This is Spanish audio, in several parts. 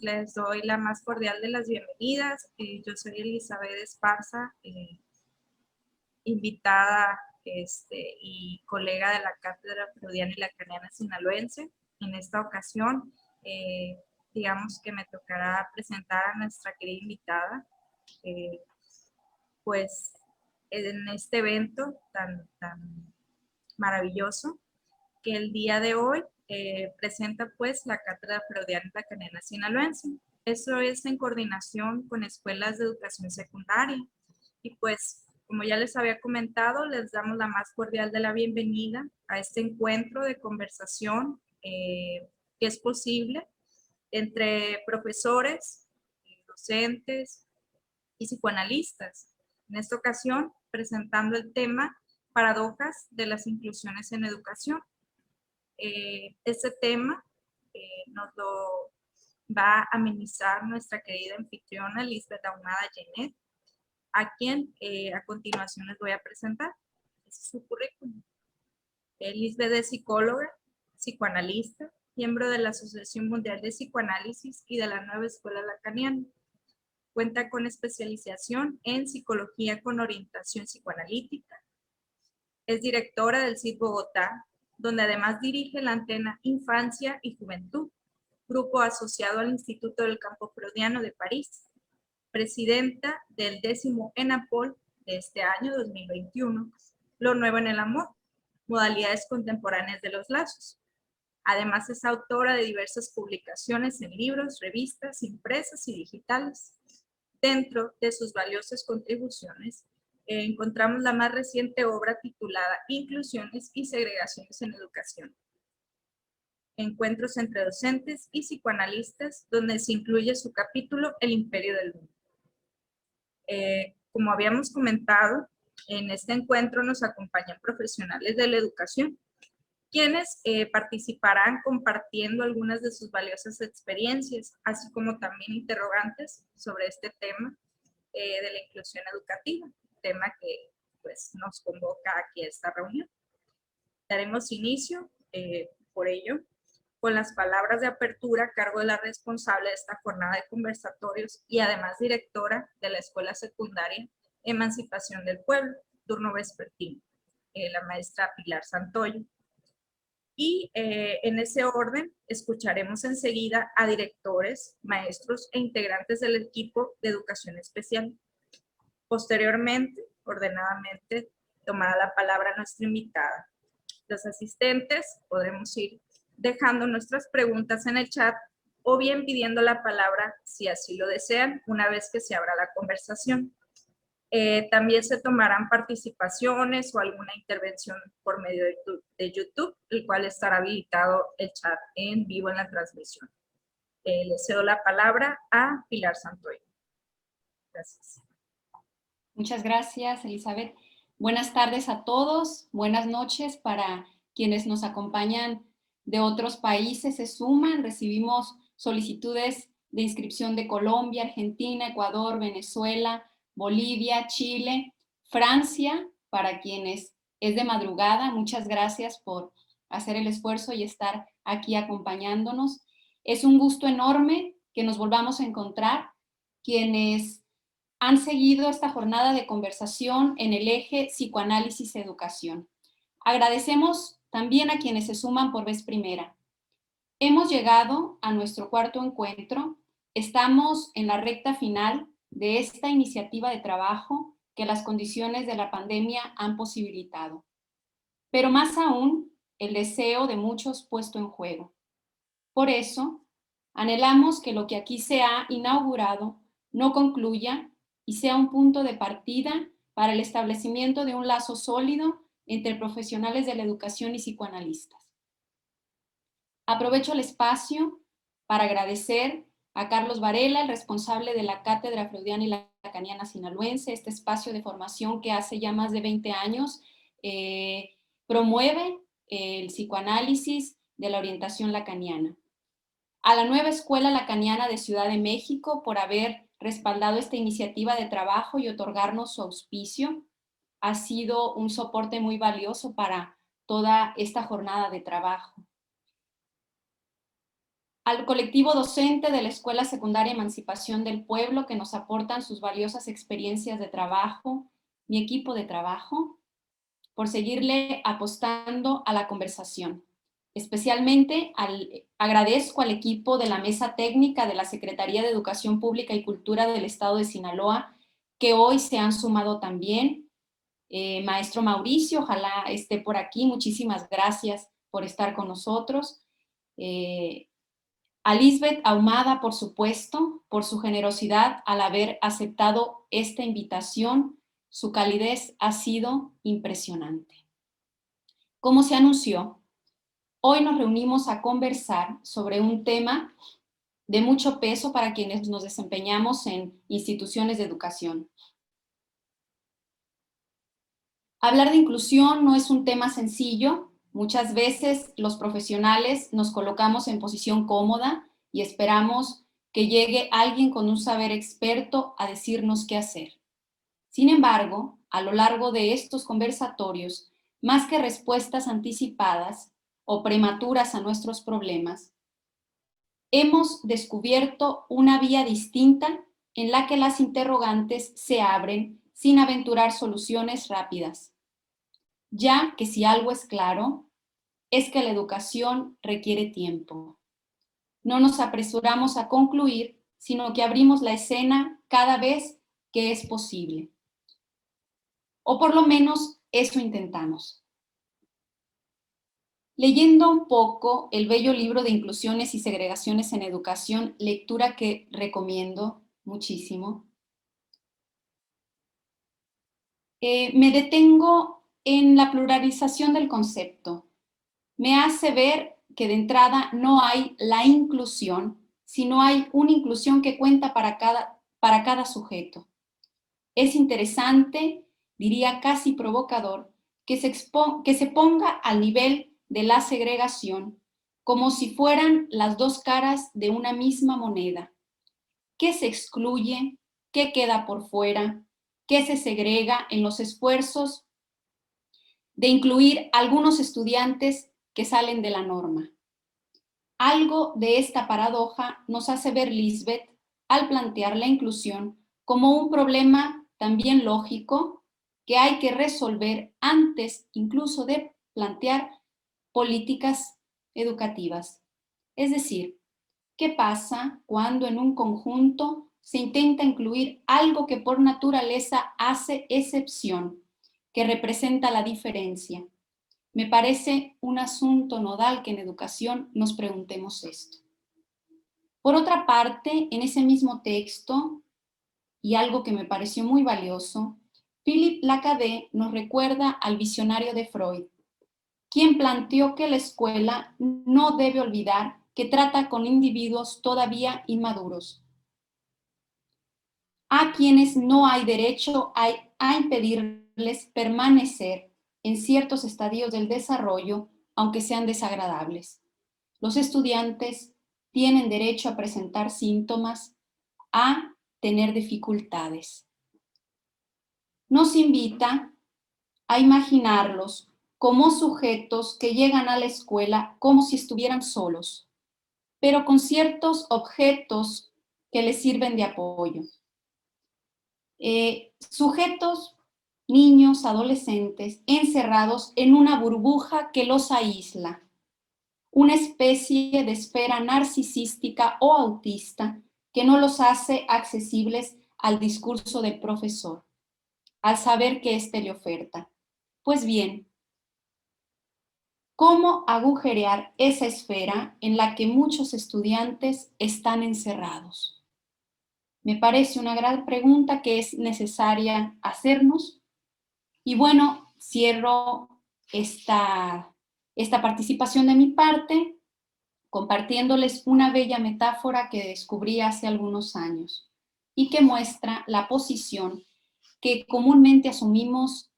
Les doy la más cordial de las bienvenidas. Yo soy Elizabeth Esparza, invitada y colega de la Cátedra Freudiana y Lacaniana Sinaloense. En esta ocasión, digamos que me tocará presentar a nuestra querida invitada, pues en este evento tan maravilloso que el día de hoy presenta pues la Cátedra Freudiana y Lacaniana Sinaloense. Eso es en coordinación con escuelas de educación secundaria. Y pues, como ya les había comentado, les damos la más cordial de la bienvenida a este encuentro de conversación que es posible entre profesores, docentes y psicoanalistas. En esta ocasión, presentando el tema Paradojas de las inclusiones en educación. Este tema nos lo va a amenizar nuestra querida anfitriona Lisbeth Ahumada Genet, a quien a continuación les voy a presentar. Este es su currículum. Lisbeth es psicóloga, psicoanalista, miembro de la Asociación Mundial de Psicoanálisis y de la Nueva Escuela Lacaniana. Cuenta con especialización en psicología con orientación psicoanalítica. Es directora del CID Bogotá, donde además dirige la antena Infancia y Juventud, grupo asociado al Instituto del Campo Freudiano de París. Presidenta del 10º ENAPOL de este año 2021, Lo Nuevo en el Amor, modalidades contemporáneas de los lazos. Además es autora de diversas publicaciones en libros, revistas, impresas y digitales. Dentro de sus valiosas contribuciones, encontramos la más reciente obra titulada Inclusiones y Segregaciones en Educación. Encuentros entre docentes y psicoanalistas, donde se incluye su capítulo El Imperio del Mundo. Como habíamos comentado, en este encuentro nos acompañan profesionales de la educación, quienes participarán compartiendo algunas de sus valiosas experiencias, así como también interrogantes sobre este tema de la inclusión educativa, tema que pues, nos convoca aquí a esta reunión. Daremos inicio, por ello, con las palabras de apertura a cargo de la responsable de esta jornada de conversatorios y además directora de la Escuela Secundaria Emancipación del Pueblo, turno vespertino, la maestra Pilar Santoyo. Y en ese orden escucharemos enseguida a directores, maestros e integrantes del equipo de educación especial. Posteriormente, ordenadamente, tomará la palabra nuestra invitada. Los asistentes podremos ir dejando nuestras preguntas en el chat o bien pidiendo la palabra si así lo desean una vez que se abra la conversación. También se tomarán participaciones o alguna intervención por medio de YouTube, el cual estará habilitado el chat en vivo en la transmisión. Le cedo la palabra a Pilar Santoyo. Gracias. Muchas gracias, Elizabeth. Buenas tardes a todos, buenas noches para quienes nos acompañan de otros países, se suman. Recibimos solicitudes de inscripción de Colombia, Argentina, Ecuador, Venezuela, Bolivia, Chile, Francia, para quienes es de madrugada. Muchas gracias por hacer el esfuerzo y estar aquí acompañándonos. Es un gusto enorme que nos volvamos a encontrar, quienes han seguido esta jornada de conversación en el eje psicoanálisis-educación. Agradecemos también a quienes se suman por vez primera. Hemos llegado a nuestro cuarto encuentro. Estamos en la recta final de esta iniciativa de trabajo que las condiciones de la pandemia han posibilitado. Pero más aún, el deseo de muchos puesto en juego. Por eso, anhelamos que lo que aquí se ha inaugurado no concluya y sea un punto de partida para el establecimiento de un lazo sólido entre profesionales de la educación y psicoanalistas. Aprovecho el espacio para agradecer a Carlos Varela, el responsable de la Cátedra Freudiana y Lacaniana Sinaloense, este espacio de formación que hace ya más de 20 años promueve el psicoanálisis de la orientación lacaniana. A la Nueva Escuela Lacaniana de Ciudad de México por haber respaldado esta iniciativa de trabajo y otorgarnos su auspicio. Ha sido un soporte muy valioso para toda esta jornada de trabajo. al colectivo docente de la Escuela Secundaria Emancipación del Pueblo, que nos aportan sus valiosas experiencias de trabajo, mi equipo de trabajo, por seguirle apostando a la conversación. Especialmente agradezco al equipo de la Mesa Técnica de la Secretaría de Educación Pública y Cultura del Estado de Sinaloa, que hoy se han sumado también. Maestro Mauricio, ojalá esté por aquí, muchísimas gracias por estar con nosotros. A Lisbeth Ahumada, por supuesto, por su generosidad al haber aceptado esta invitación. Su calidez ha sido impresionante. Como se anunció, hoy nos reunimos a conversar sobre un tema de mucho peso para quienes nos desempeñamos en instituciones de educación. Hablar de inclusión no es un tema sencillo. Muchas veces los profesionales nos colocamos en posición cómoda y esperamos que llegue alguien con un saber experto a decirnos qué hacer. Sin embargo, a lo largo de estos conversatorios, más que respuestas anticipadas o prematuras a nuestros problemas, hemos descubierto una vía distinta en la que las interrogantes se abren sin aventurar soluciones rápidas, ya que si algo es claro, es que la educación requiere tiempo. No nos apresuramos a concluir, sino que abrimos la escena cada vez que es posible. O por lo menos eso intentamos. Leyendo un poco el bello libro de Inclusiones y Segregaciones en Educación, lectura que recomiendo muchísimo, me detengo en la pluralización del concepto. Me hace ver que de entrada no hay la inclusión, sino hay una inclusión que cuenta para cada sujeto. Es interesante, diría casi provocador, que se ponga al nivel de la segregación como si fueran las dos caras de una misma moneda. ¿Qué se excluye? ¿Qué queda por fuera? ¿Qué se segrega en los esfuerzos de incluir algunos estudiantes que salen de la norma? Algo de esta paradoja nos hace ver Lisbeth al plantear la inclusión como un problema también lógico que hay que resolver antes incluso de plantear políticas educativas. Es decir, ¿qué pasa cuando en un conjunto se intenta incluir algo que por naturaleza hace excepción, que representa la diferencia? Me parece un asunto nodal que en educación nos preguntemos esto. Por otra parte, en ese mismo texto, y algo que me pareció muy valioso, Philippe Lacaze nos recuerda al visionario de Freud, quien planteó que la escuela no debe olvidar que trata con individuos todavía inmaduros, a quienes no hay derecho a impedirles permanecer en ciertos estadios del desarrollo, aunque sean desagradables. Los estudiantes tienen derecho a presentar síntomas, a tener dificultades. Nos invita a imaginarlos como sujetos que llegan a la escuela como si estuvieran solos, pero con ciertos objetos que les sirven de apoyo. Sujetos, niños, adolescentes, encerrados en una burbuja que los aísla, una especie de esfera narcisística o autista que no los hace accesibles al discurso del profesor, al saber que éste le oferta. Pues bien, ¿cómo agujerear esa esfera en la que muchos estudiantes están encerrados? Me parece una gran pregunta que es necesaria hacernos. Y bueno, cierro esta participación de mi parte compartiéndoles una bella metáfora que descubrí hace algunos años y que muestra la posición que comúnmente asumimos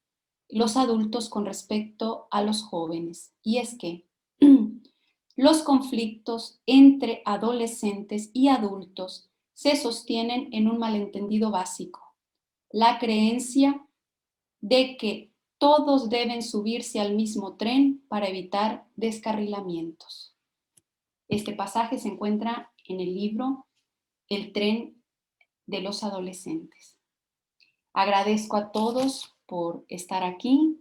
los adultos con respecto a los jóvenes. Y es que los conflictos entre adolescentes y adultos se sostienen en un malentendido básico: la creencia de que todos deben subirse al mismo tren para evitar descarrilamientos. Este pasaje se encuentra en el libro El tren de los adolescentes. Agradezco a todos por estar aquí.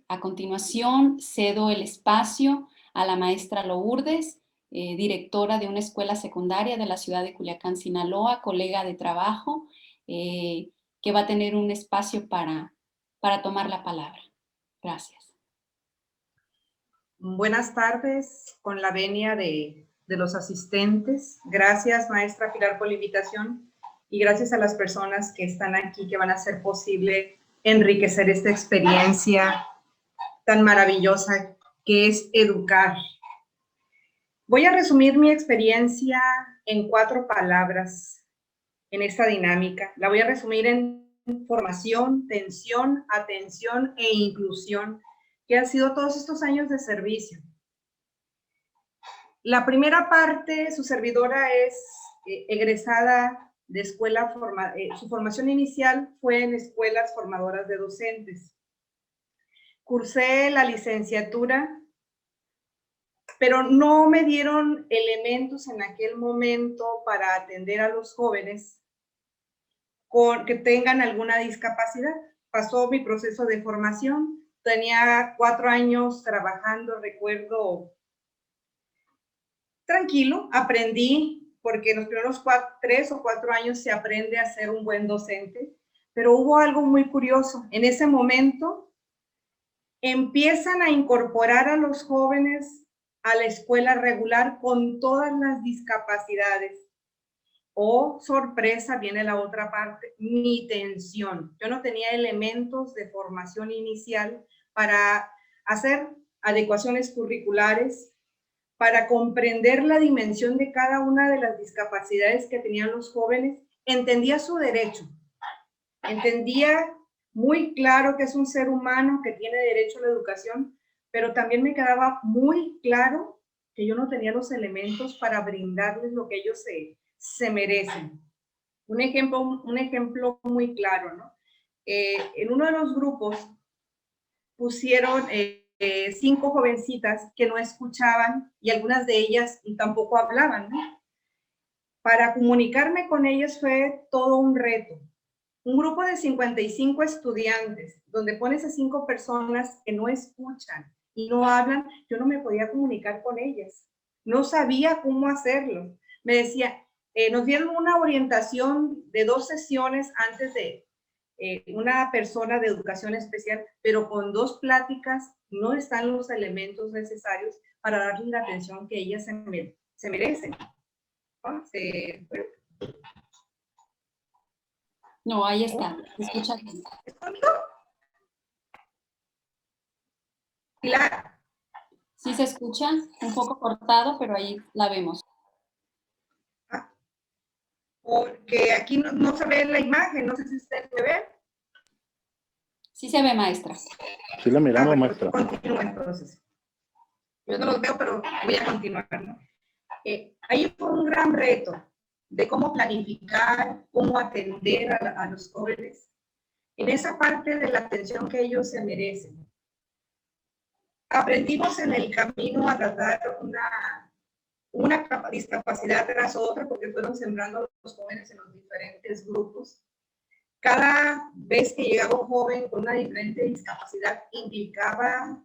A continuación, cedo el espacio a la maestra Lourdes, directora de una escuela secundaria de la ciudad de Culiacán, Sinaloa, colega de trabajo, que va a tener un espacio para tomar la palabra. Gracias. Buenas tardes, con la venia de los asistentes. Gracias, maestra Pilar, por la invitación y gracias a las personas que están aquí, que van a hacer posible enriquecer esta experiencia tan maravillosa que es educar. Voy a resumir mi experiencia en 4 palabras en esta dinámica. La voy a resumir en formación, tensión, atención e inclusión, que han sido todos estos años de servicio. La primera parte, su servidora es egresada de escuela, su formación inicial fue en escuelas formadoras de docentes. Cursé la licenciatura, pero no me dieron elementos en aquel momento para atender a los jóvenes que tengan alguna discapacidad. Pasó mi proceso de formación, tenía 4 años trabajando, recuerdo, tranquilo, aprendí, porque en los primeros 3 o 4 años se aprende a ser un buen docente, pero hubo algo muy curioso. En ese momento empiezan a incorporar a los jóvenes a la escuela regular con todas las discapacidades. Oh, sorpresa, viene la otra parte, mi tensión. Yo no tenía elementos de formación inicial para hacer adecuaciones curriculares, para comprender la dimensión de cada una de las discapacidades que tenían los jóvenes. Entendía su derecho, entendía muy claro que es un ser humano que tiene derecho a la educación, pero también me quedaba muy claro que yo no tenía los elementos para brindarles lo que ellos se merecen. Un ejemplo muy claro, ¿no? En uno de los grupos pusieron 5 jovencitas que no escuchaban y algunas de ellas tampoco hablaban, ¿no? Para comunicarme con ellas fue todo un reto. Un grupo de 55 estudiantes, donde pones a 5 personas que no escuchan y no hablan, yo no me podía comunicar con ellas. No sabía cómo hacerlo. Me decía, nos dieron una orientación de 2 sesiones antes de una persona de educación especial, pero con 2 pláticas no están los elementos necesarios para darle la atención que ellas se merecen. No, ahí está. Escucha. ¿Es conmigo? Pilar. Sí se escucha, un poco cortado, pero ahí la vemos. Porque aquí no se ve la imagen, no sé si ustedes me ven. Sí se ve, maestra. Sí la miramos, bueno, maestra. Continúa entonces. Yo no los veo, pero voy a continuar, ¿no? Ahí fue un gran reto de cómo planificar, cómo atender a los jóvenes en esa parte de la atención que ellos se merecen. Aprendimos en el camino a tratar una discapacidad tras otra, porque fueron sembrando los jóvenes en los diferentes grupos. Cada vez que llegaba un joven con una diferente discapacidad implicaba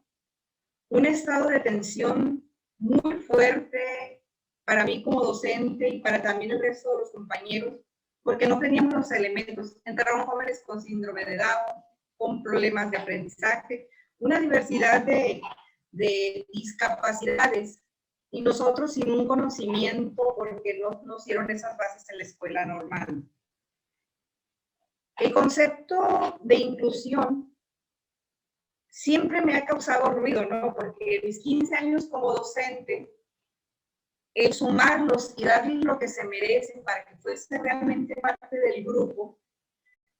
un estado de tensión muy fuerte para mí como docente y para también el resto de los compañeros, porque no teníamos los elementos. Entraron jóvenes con síndrome de Down, con problemas de aprendizaje, una diversidad de discapacidades, y nosotros sin un conocimiento porque no nos dieron esas bases en la escuela normal. El concepto de inclusión siempre me ha causado ruido, ¿no? Porque mis 15 años como docente, el sumarlos y darles lo que se merecen para que fuese realmente parte del grupo,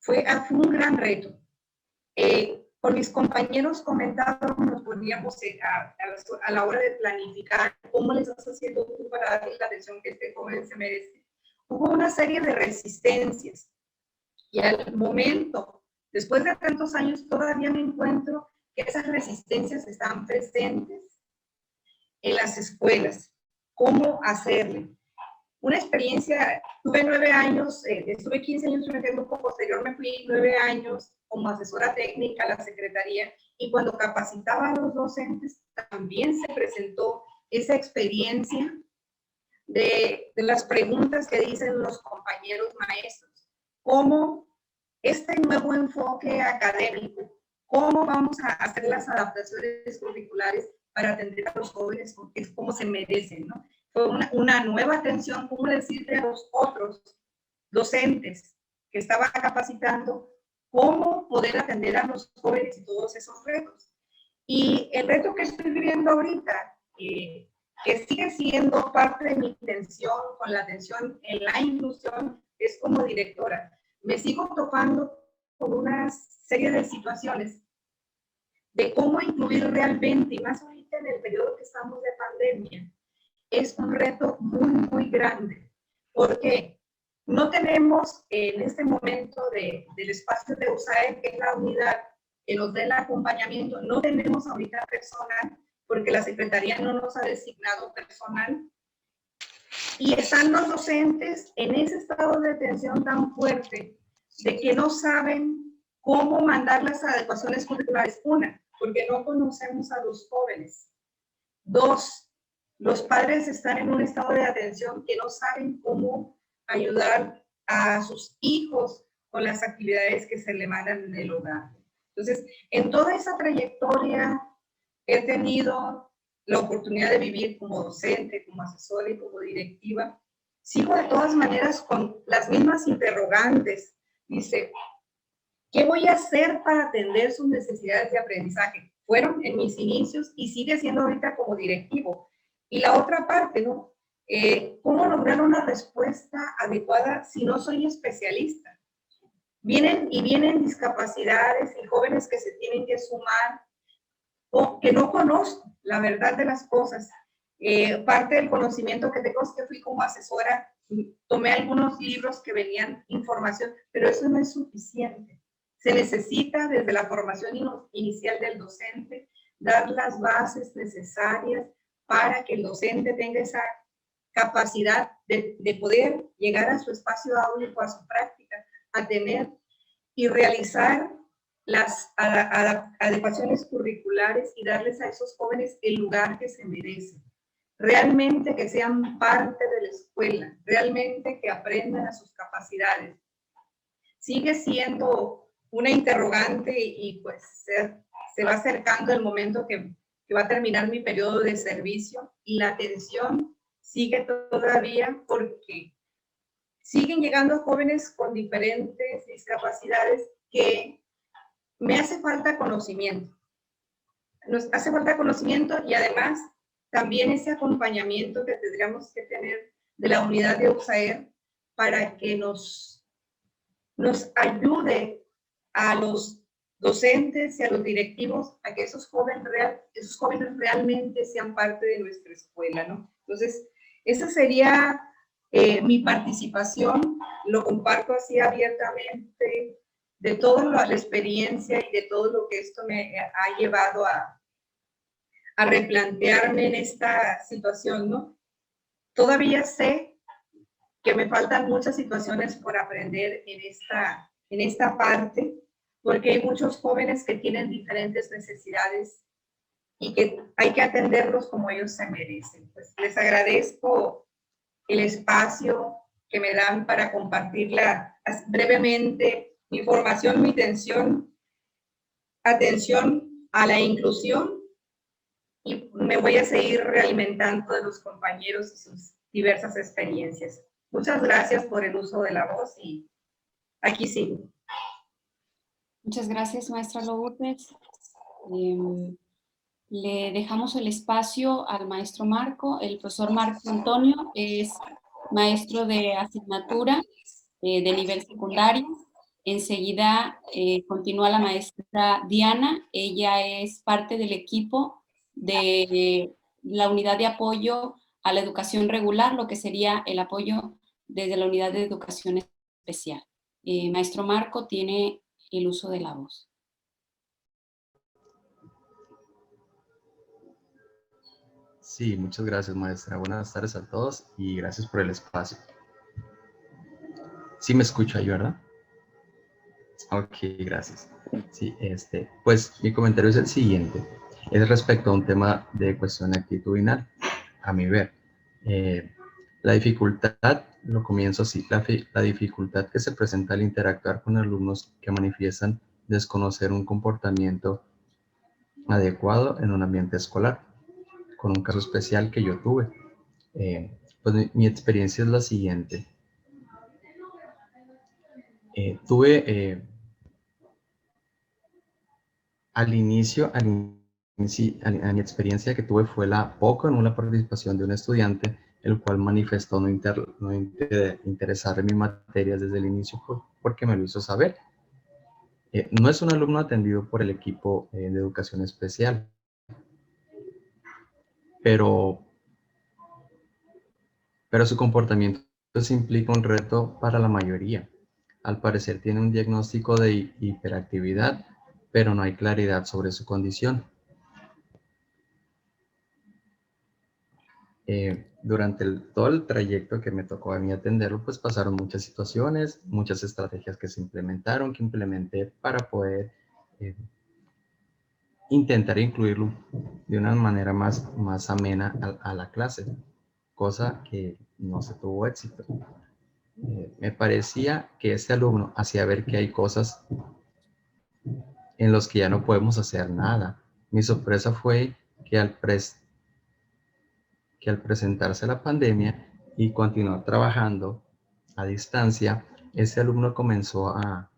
fue un gran reto. Con mis compañeros comentábamos, nos poníamos a la hora de planificar cómo les estás haciendo tú para darle la atención que este joven se merece. Hubo una serie de resistencias y al momento, después de tantos años, todavía me encuentro que esas resistencias están presentes en las escuelas. cómo hacerle. Una experiencia, tuve 9 años, estuve 15 años en el grupo, posterior me fui 9 años como asesora técnica a la secretaría, y cuando capacitaba a los docentes también se presentó esa experiencia de las preguntas que dicen los compañeros maestros, cómo este nuevo enfoque académico, cómo vamos a hacer las adaptaciones curriculares para atender a los jóvenes como se merecen, ¿no? Fue una nueva atención, cómo decirle a los otros docentes que estaba capacitando cómo poder atender a los jóvenes y todos esos retos. Y el reto que estoy viviendo ahorita, que sigue siendo parte de mi intención con la atención en la inclusión, es como directora. Me sigo topando con una serie de situaciones de cómo incluir realmente, y más ahorita en el periodo que estamos de pandemia, es un reto muy, muy grande, porque no tenemos en este momento del espacio de USAID, que es la unidad que nos dé el acompañamiento, no tenemos ahorita personal, porque la Secretaría no nos ha designado personal, y están los docentes en ese estado de tensión tan fuerte, de que no saben cómo mandar las adecuaciones curriculares. Una, porque no conocemos a los jóvenes. Dos, los padres están en un estado de atención que no saben cómo ayudar a sus hijos con las actividades que se le mandan en el hogar. Entonces, en toda esa trayectoria he tenido la oportunidad de vivir como docente, como asesora y como directiva. Sigo de todas maneras con las mismas interrogantes. Dice, ¿qué voy a hacer para atender sus necesidades de aprendizaje? Fueron en mis inicios y sigue siendo ahorita como directivo. Y la otra parte, ¿no? ¿Cómo lograr una respuesta adecuada si no soy especialista? Vienen discapacidades y jóvenes que se tienen que sumar o que no conozco la verdad de las cosas. Parte del conocimiento que tengo es que fui como asesora, tomé algunos libros que venían información, pero eso no es suficiente. Se necesita desde la formación inicial del docente dar las bases necesarias para que el docente tenga esa capacidad de poder llegar a su espacio áulico, a su práctica, a tener y realizar las adecuaciones curriculares y darles a esos jóvenes el lugar que se merecen. Realmente que sean parte de la escuela, realmente que aprendan a sus capacidades. Sigue siendo una interrogante y pues se va acercando el momento que va a terminar mi periodo de servicio y la atención sigue todavía porque siguen llegando jóvenes con diferentes discapacidades que me hace falta conocimiento. Nos hace falta conocimiento y además también ese acompañamiento que tendríamos que tener de la unidad de USAER para que nos ayude a los docentes y a los directivos a que esos jóvenes realmente sean parte de nuestra escuela, ¿no? Entonces, esa sería mi participación. Lo comparto así abiertamente de toda la experiencia y de todo lo que esto me ha llevado a replantearme en esta situación, ¿no? Todavía sé que me faltan muchas situaciones por aprender en esta parte, porque hay muchos jóvenes que tienen diferentes necesidades y que hay que atenderlos como ellos se merecen. Pues les agradezco el espacio que me dan para compartirla brevemente mi formación, mi atención a la inclusión, y me voy a seguir realimentando de los compañeros y sus diversas experiencias. Muchas gracias por el uso de la voz y aquí sigo. Muchas gracias, maestra Lourdes. Le dejamos el espacio al maestro Marco. El profesor Marco Antonio es maestro de asignatura de nivel secundario. Enseguida continúa la maestra Diana. Ella es parte del equipo de la unidad de apoyo a la educación regular, lo que sería el apoyo desde la unidad de educación especial. Maestro Marco tiene el uso de la voz. Sí, muchas gracias, maestra. Buenas tardes a todos y gracias por el espacio. Sí me escucho ahí, ¿verdad? Ok, gracias. Sí, pues mi comentario es el siguiente. Es respecto a un tema de cuestión actitudinal, a mi ver. La dificultad, lo comienzo así, la dificultad que se presenta al interactuar con alumnos que manifiestan desconocer un comportamiento adecuado en un ambiente escolar, con un caso especial que yo tuve. Pues mi experiencia es la siguiente. Tuve al inicio, a mi experiencia que tuve fue la poco nula participación de un estudiante, el cual manifestó no interesar en mi materia desde el inicio porque me lo hizo saber. No es un alumno atendido por el equipo de educación especial, pero su comportamiento sí implica un reto para la mayoría. Al parecer tiene un diagnóstico de hiperactividad, pero no hay claridad sobre su condición. Durante todo el trayecto que me tocó a mí atenderlo, pues pasaron muchas situaciones, muchas estrategias que se implementaron, que implementé para poder intentar incluirlo de una manera más amena a la clase, cosa que no se tuvo éxito. Me parecía que este alumno hacía ver que hay cosas en las que ya no podemos hacer nada. Mi sorpresa fue que al presentarse la pandemia y continuar trabajando a distancia, este alumno comenzó a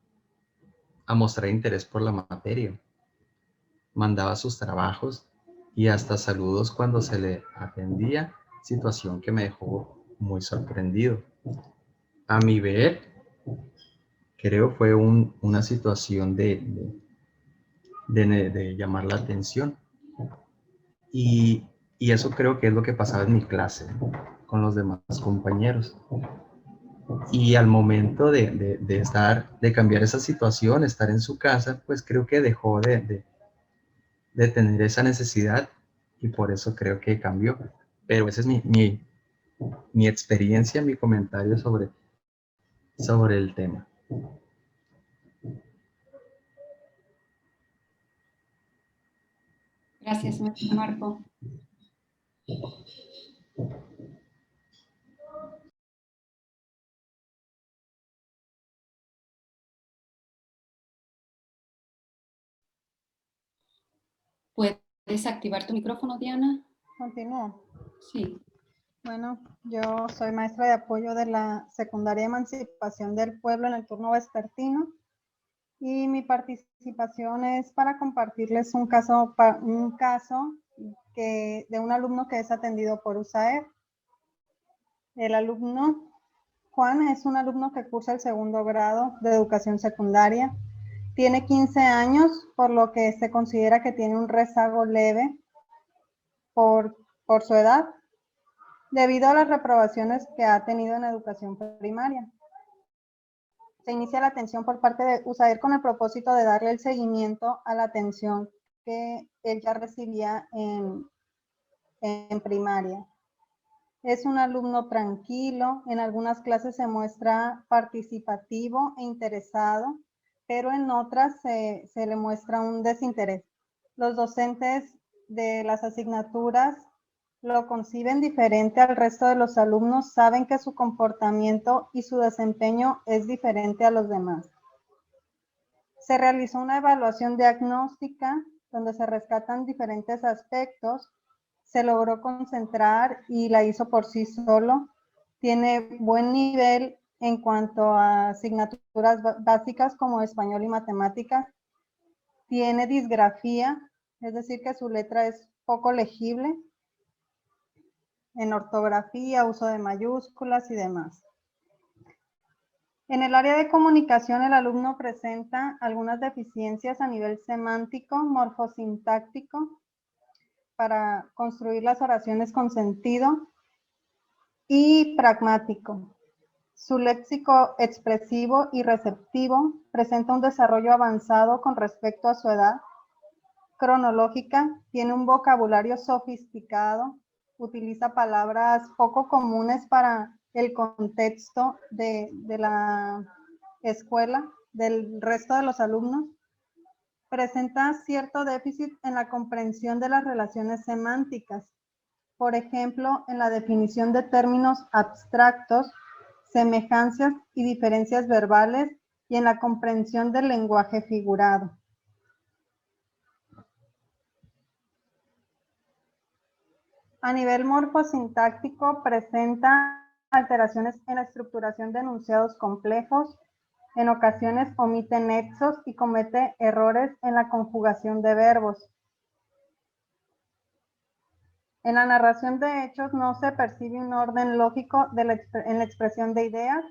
mostrar interés por la materia. Mandaba sus trabajos y hasta saludos cuando se le atendía, situación que me dejó muy sorprendido. A mi ver, creo fue una situación de llamar la atención. Y eso creo que es lo que pasaba en mi clase con los demás compañeros. Y al momento de cambiar esa situación, estar en su casa, pues creo que dejó de tener esa necesidad y por eso creo que cambió. Pero esa es mi experiencia, mi comentario sobre el tema. Gracias, maestro Marco. ¿Puedes activar tu micrófono, Diana? Continúo. Sí. Bueno, yo soy maestra de apoyo de la Secundaria Emancipación del Pueblo en el turno vespertino y mi participación es para compartirles un caso de un alumno que es atendido por USAER. El alumno Juan es un alumno que cursa el segundo grado de educación secundaria. Tiene 15 años, por lo que se considera que tiene un rezago leve por su edad, debido a las reprobaciones que ha tenido en educación primaria. Se inicia la atención por parte de USAER con el propósito de darle el seguimiento a la atención que él ya recibía en primaria. Es un alumno tranquilo, en algunas clases se muestra participativo e interesado, pero en otras se le muestra un desinterés. Los docentes de las asignaturas lo conciben diferente al resto de los alumnos, saben que su comportamiento y su desempeño es diferente a los demás. Se realizó una evaluación diagnóstica donde se rescatan diferentes aspectos, se logró concentrar y la hizo por sí solo. Tiene buen nivel en cuanto a asignaturas básicas como español y matemáticas. Tiene disgrafía, es decir que su letra es poco legible en ortografía, uso de mayúsculas y demás. En el área de comunicación, el alumno presenta algunas deficiencias a nivel semántico, morfosintáctico, para construir las oraciones con sentido, y pragmático. Su léxico expresivo y receptivo presenta un desarrollo avanzado con respecto a su edad cronológica, tiene un vocabulario sofisticado, utiliza palabras poco comunes para el contexto de la escuela, del resto de los alumnos. Presenta cierto déficit en la comprensión de las relaciones semánticas. Por ejemplo, en la definición de términos abstractos, semejanzas y diferencias verbales y en la comprensión del lenguaje figurado. A nivel morfosintáctico, presenta alteraciones en la estructuración de enunciados complejos, en ocasiones omite nexos y comete errores en la conjugación de verbos. En la narración de hechos no se percibe un orden lógico en la expresión de ideas,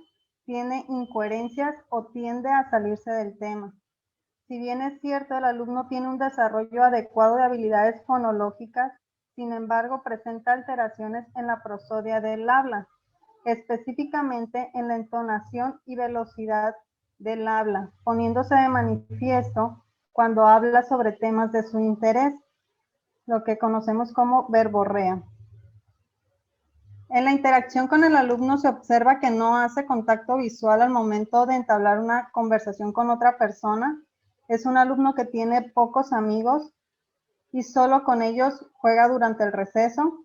tiene incoherencias o tiende a salirse del tema. Si bien es cierto, el alumno tiene un desarrollo adecuado de habilidades fonológicas, sin embargo, presenta alteraciones en la prosodia del habla, específicamente en la entonación y velocidad del habla, poniéndose de manifiesto cuando habla sobre temas de su interés, lo que conocemos como verborrea. En la interacción con el alumno se observa que no hace contacto visual al momento de entablar una conversación con otra persona. Es un alumno que tiene pocos amigos y solo con ellos juega durante el receso.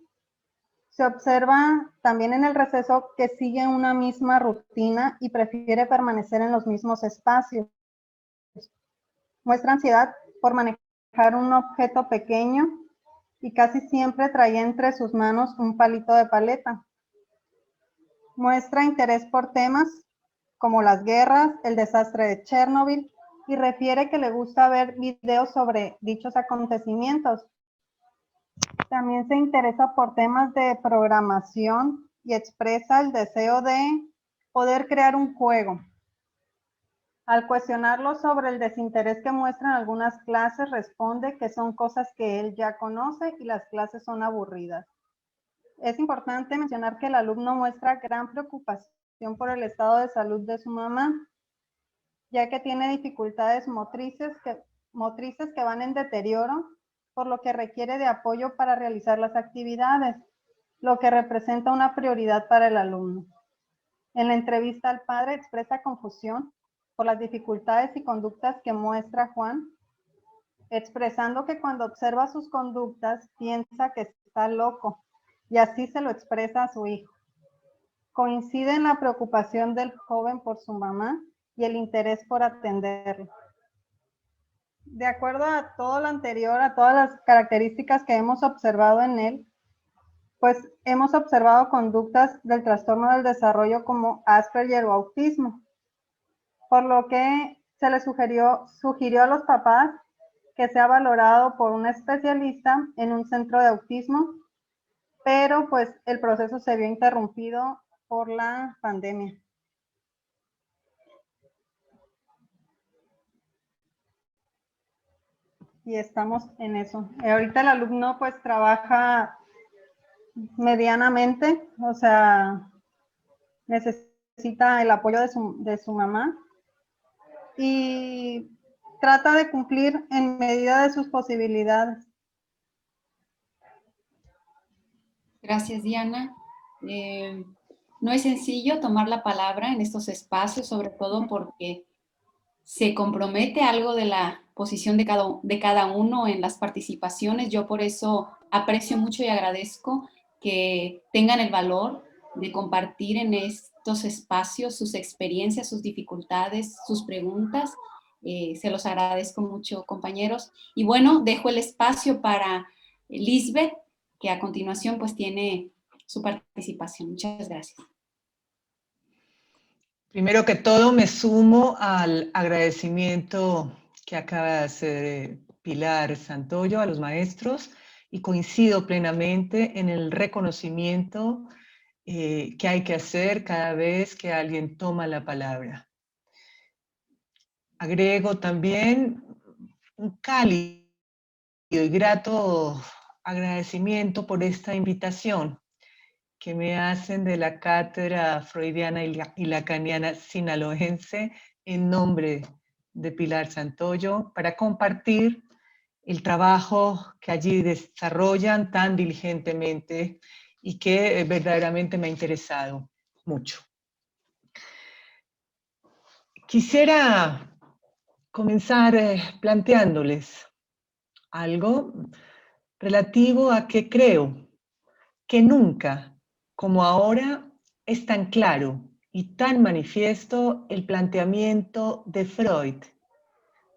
Se observa también en el receso que sigue una misma rutina y prefiere permanecer en los mismos espacios. Muestra ansiedad por manejar un objeto pequeño y casi siempre trae entre sus manos un palito de paleta. Muestra interés por temas como las guerras, el desastre de Chernobyl, y refiere que le gusta ver videos sobre dichos acontecimientos. También se interesa por temas de programación y expresa el deseo de poder crear un juego. Al cuestionarlo sobre el desinterés que muestra en algunas clases, responde que son cosas que él ya conoce y las clases son aburridas. Es importante mencionar que el alumno muestra gran preocupación por el estado de salud de su mamá, ya que tiene dificultades motrices que van en deterioro, por lo que requiere de apoyo para realizar las actividades, lo que representa una prioridad para el alumno. En la entrevista al padre expresa confusión por las dificultades y conductas que muestra Juan, expresando que cuando observa sus conductas piensa que está loco, y así se lo expresa a su hijo. Coincide en la preocupación del joven por su mamá y el interés por atenderlo. De acuerdo a todo lo anterior, a todas las características que hemos observado en él, pues hemos observado conductas del trastorno del desarrollo como Asperger o autismo, por lo que se le sugirió a los papás que sea valorado por un especialista en un centro de autismo, pero pues el proceso se vio interrumpido por la pandemia. Y estamos en eso. Ahorita el alumno pues trabaja medianamente, o sea, necesita el apoyo de su mamá y trata de cumplir en medida de sus posibilidades. Gracias, Diana. No es sencillo tomar la palabra en estos espacios, sobre todo porque se compromete algo de la posición de cada uno en las participaciones. Yo por eso aprecio mucho y agradezco que tengan el valor de compartir en estos espacios sus experiencias, sus dificultades, sus preguntas. Se los agradezco mucho, compañeros. Y bueno, dejo el espacio para Lisbeth, que a continuación pues tiene su participación. Muchas gracias. Primero que todo, me sumo al agradecimiento que acaba de hacer Pilar Santoyo a los maestros y coincido plenamente en el reconocimiento que hay que hacer cada vez que alguien toma la palabra. Agrego también un cálido y grato agradecimiento por esta invitación que me hacen de la Cátedra Freudiana y Lacaniana Sinaloense en nombre de Pilar Santoyo para compartir el trabajo que allí desarrollan tan diligentemente y que verdaderamente me ha interesado mucho. Quisiera comenzar planteándoles algo relativo a que creo que nunca, como ahora, es tan claro y tan manifiesto el planteamiento de Freud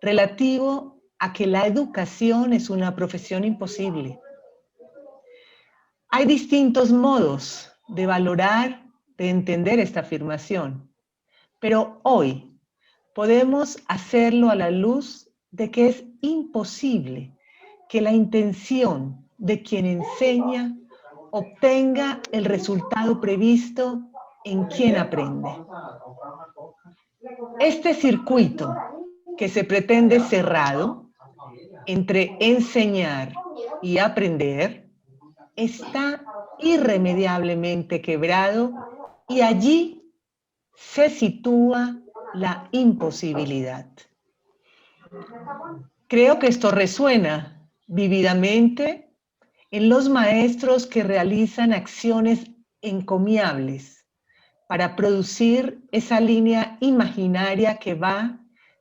relativo a que la educación es una profesión imposible. Hay distintos modos de valorar, de entender esta afirmación, pero hoy podemos hacerlo a la luz de que es imposible que la intención de quien enseña obtenga el resultado previsto en quien aprende. Este circuito que se pretende cerrado entre enseñar y aprender está irremediablemente quebrado y allí se sitúa la imposibilidad. Creo que esto resuena vívidamente en los maestros que realizan acciones encomiables para producir esa línea imaginaria que va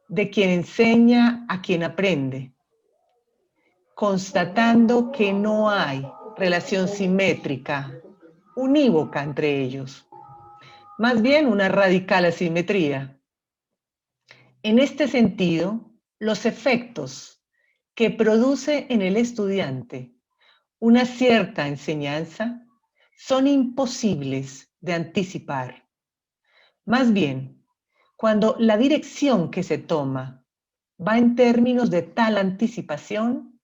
de quien enseña a quien aprende, constatando que no hay relación simétrica, unívoca entre ellos, más bien una radical asimetría. En este sentido, los efectos que produce en el estudiante una cierta enseñanza son imposibles de anticipar. Más bien, cuando la dirección que se toma va en términos de tal anticipación,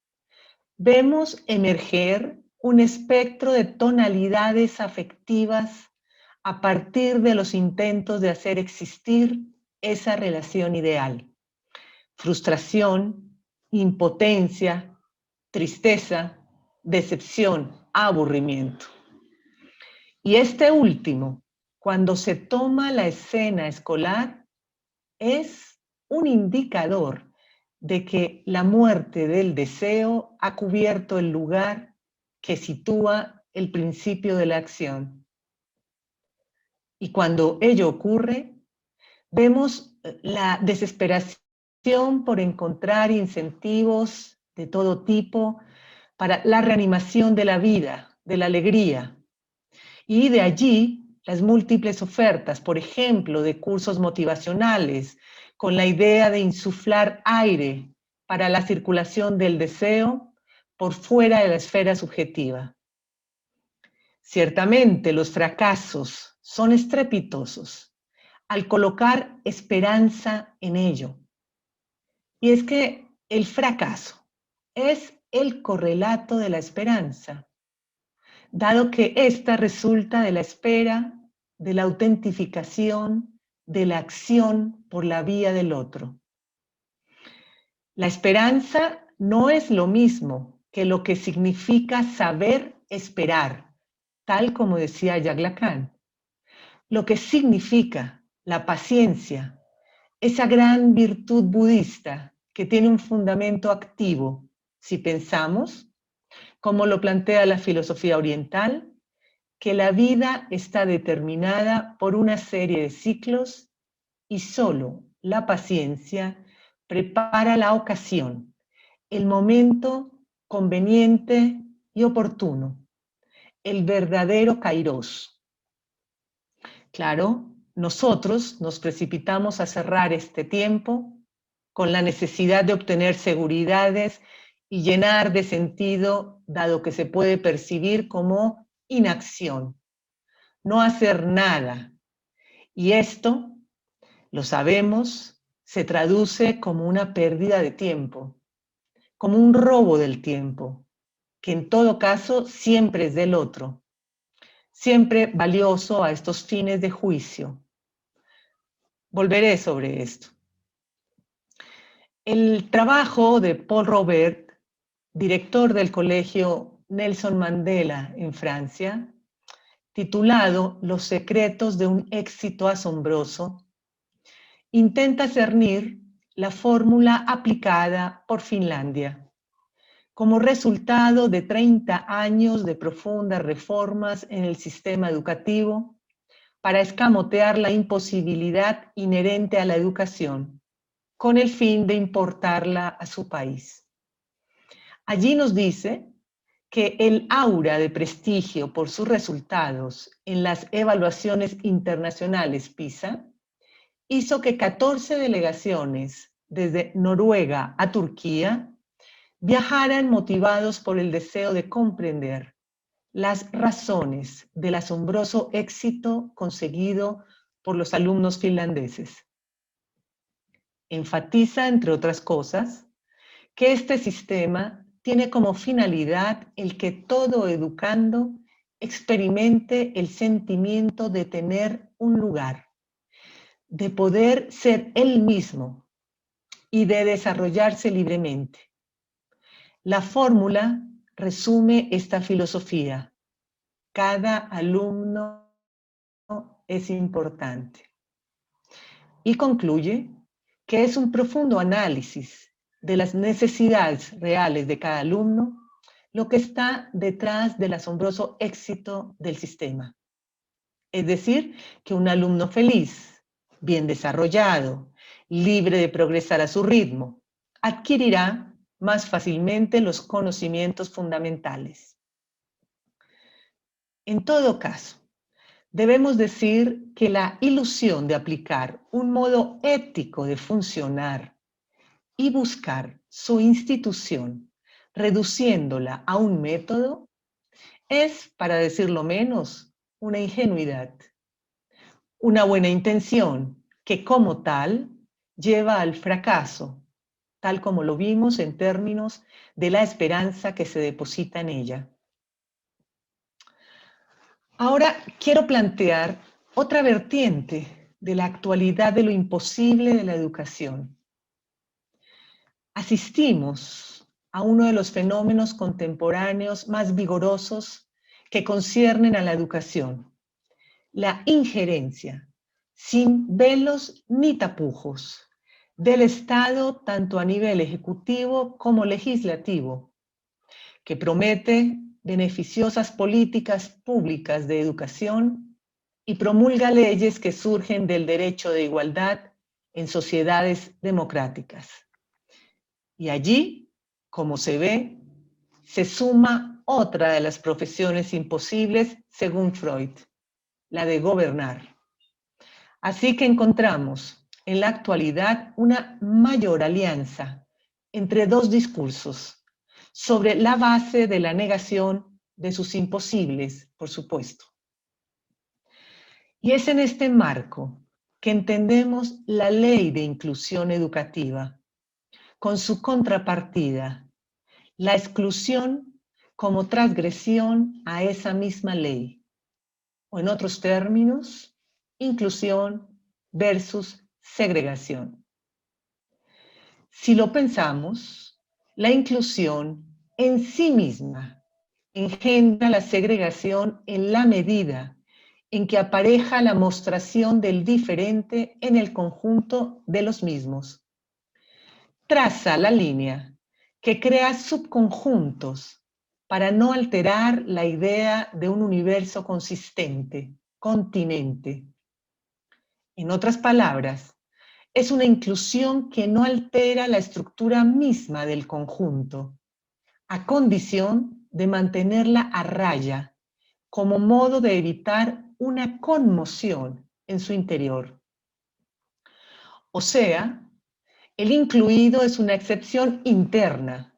vemos emerger un espectro de tonalidades afectivas a partir de los intentos de hacer existir esa relación ideal. Frustración, impotencia, tristeza, decepción, aburrimiento. Y este último, cuando se toma la escena escolar, es un indicador de que la muerte del deseo ha cubierto el lugar que sitúa el principio de la acción. Y cuando ello ocurre, vemos la desesperación por encontrar incentivos de todo tipo para la reanimación de la vida, de la alegría. Y de allí las múltiples ofertas, por ejemplo, de cursos motivacionales, con la idea de insuflar aire para la circulación del deseo por fuera de la esfera subjetiva. Ciertamente los fracasos son estrepitosos al colocar esperanza en ello. Y es que el fracaso es el correlato de la esperanza, dado que ésta resulta de la espera, de la autentificación, de la acción por la vía del otro. La esperanza no es lo mismo que lo que significa saber esperar, tal como decía Jacques Lacan. Lo que significa la paciencia, esa gran virtud budista que tiene un fundamento activo, si pensamos, como lo plantea la filosofía oriental, que la vida está determinada por una serie de ciclos y solo la paciencia prepara la ocasión, el momento conveniente y oportuno, el verdadero kairos. Claro, nosotros nos precipitamos a cerrar este tiempo con la necesidad de obtener seguridades y llenar de sentido, dado que se puede percibir como inacción, no hacer nada. Y esto, lo sabemos, se traduce como una pérdida de tiempo, como un robo del tiempo, que en todo caso siempre es del otro, siempre valioso a estos fines de juicio. Volveré sobre esto. El trabajo de Paul Robert, director del Colegio Nelson Mandela en Francia, titulado Los secretos de un éxito asombroso, intenta cernir la fórmula aplicada por Finlandia, como resultado de 30 años de profundas reformas en el sistema educativo para escamotear la imposibilidad inherente a la educación, con el fin de importarla a su país. Allí nos dice que el aura de prestigio por sus resultados en las evaluaciones internacionales PISA hizo que 14 delegaciones desde Noruega a Turquía viajaran motivados por el deseo de comprender las razones del asombroso éxito conseguido por los alumnos finlandeses. Enfatiza, entre otras cosas, que este sistema tiene como finalidad el que todo educando experimente el sentimiento de tener un lugar, de poder ser él mismo y de desarrollarse libremente. La fórmula resume esta filosofía: cada alumno es importante. Y concluye que es un profundo análisis de las necesidades reales de cada alumno lo que está detrás del asombroso éxito del sistema. Es decir, que un alumno feliz, bien desarrollado, libre de progresar a su ritmo, adquirirá más fácilmente los conocimientos fundamentales. En todo caso, debemos decir que la ilusión de aplicar un modo ético de funcionar y buscar su institución, reduciéndola a un método, es, para decirlo menos, una ingenuidad, una buena intención que como tal lleva al fracaso, tal como lo vimos en términos de la esperanza que se deposita en ella. Ahora quiero plantear otra vertiente de la actualidad de lo imposible de la educación. Asistimos a uno de los fenómenos contemporáneos más vigorosos que conciernen a la educación: la injerencia, sin velos ni tapujos, del Estado tanto a nivel ejecutivo como legislativo, que promete beneficiosas políticas públicas de educación y promulga leyes que surgen del derecho de igualdad en sociedades democráticas. Y allí, como se ve, se suma otra de las profesiones imposibles según Freud, la de gobernar. Así que encontramos en la actualidad una mayor alianza entre dos discursos sobre la base de la negación de sus imposibles, por supuesto. Y es en este marco que entendemos la ley de inclusión educativa, con su contrapartida, la exclusión como transgresión a esa misma ley, o en otros términos, inclusión versus segregación. Si lo pensamos, la inclusión en sí misma engendra la segregación en la medida en que apareja la mostración del diferente en el conjunto de los mismos. Traza la línea que crea subconjuntos para no alterar la idea de un universo consistente, continente. En otras palabras, es una inclusión que no altera la estructura misma del conjunto, a condición de mantenerla a raya, como modo de evitar una conmoción en su interior. O sea, el incluido es una excepción interna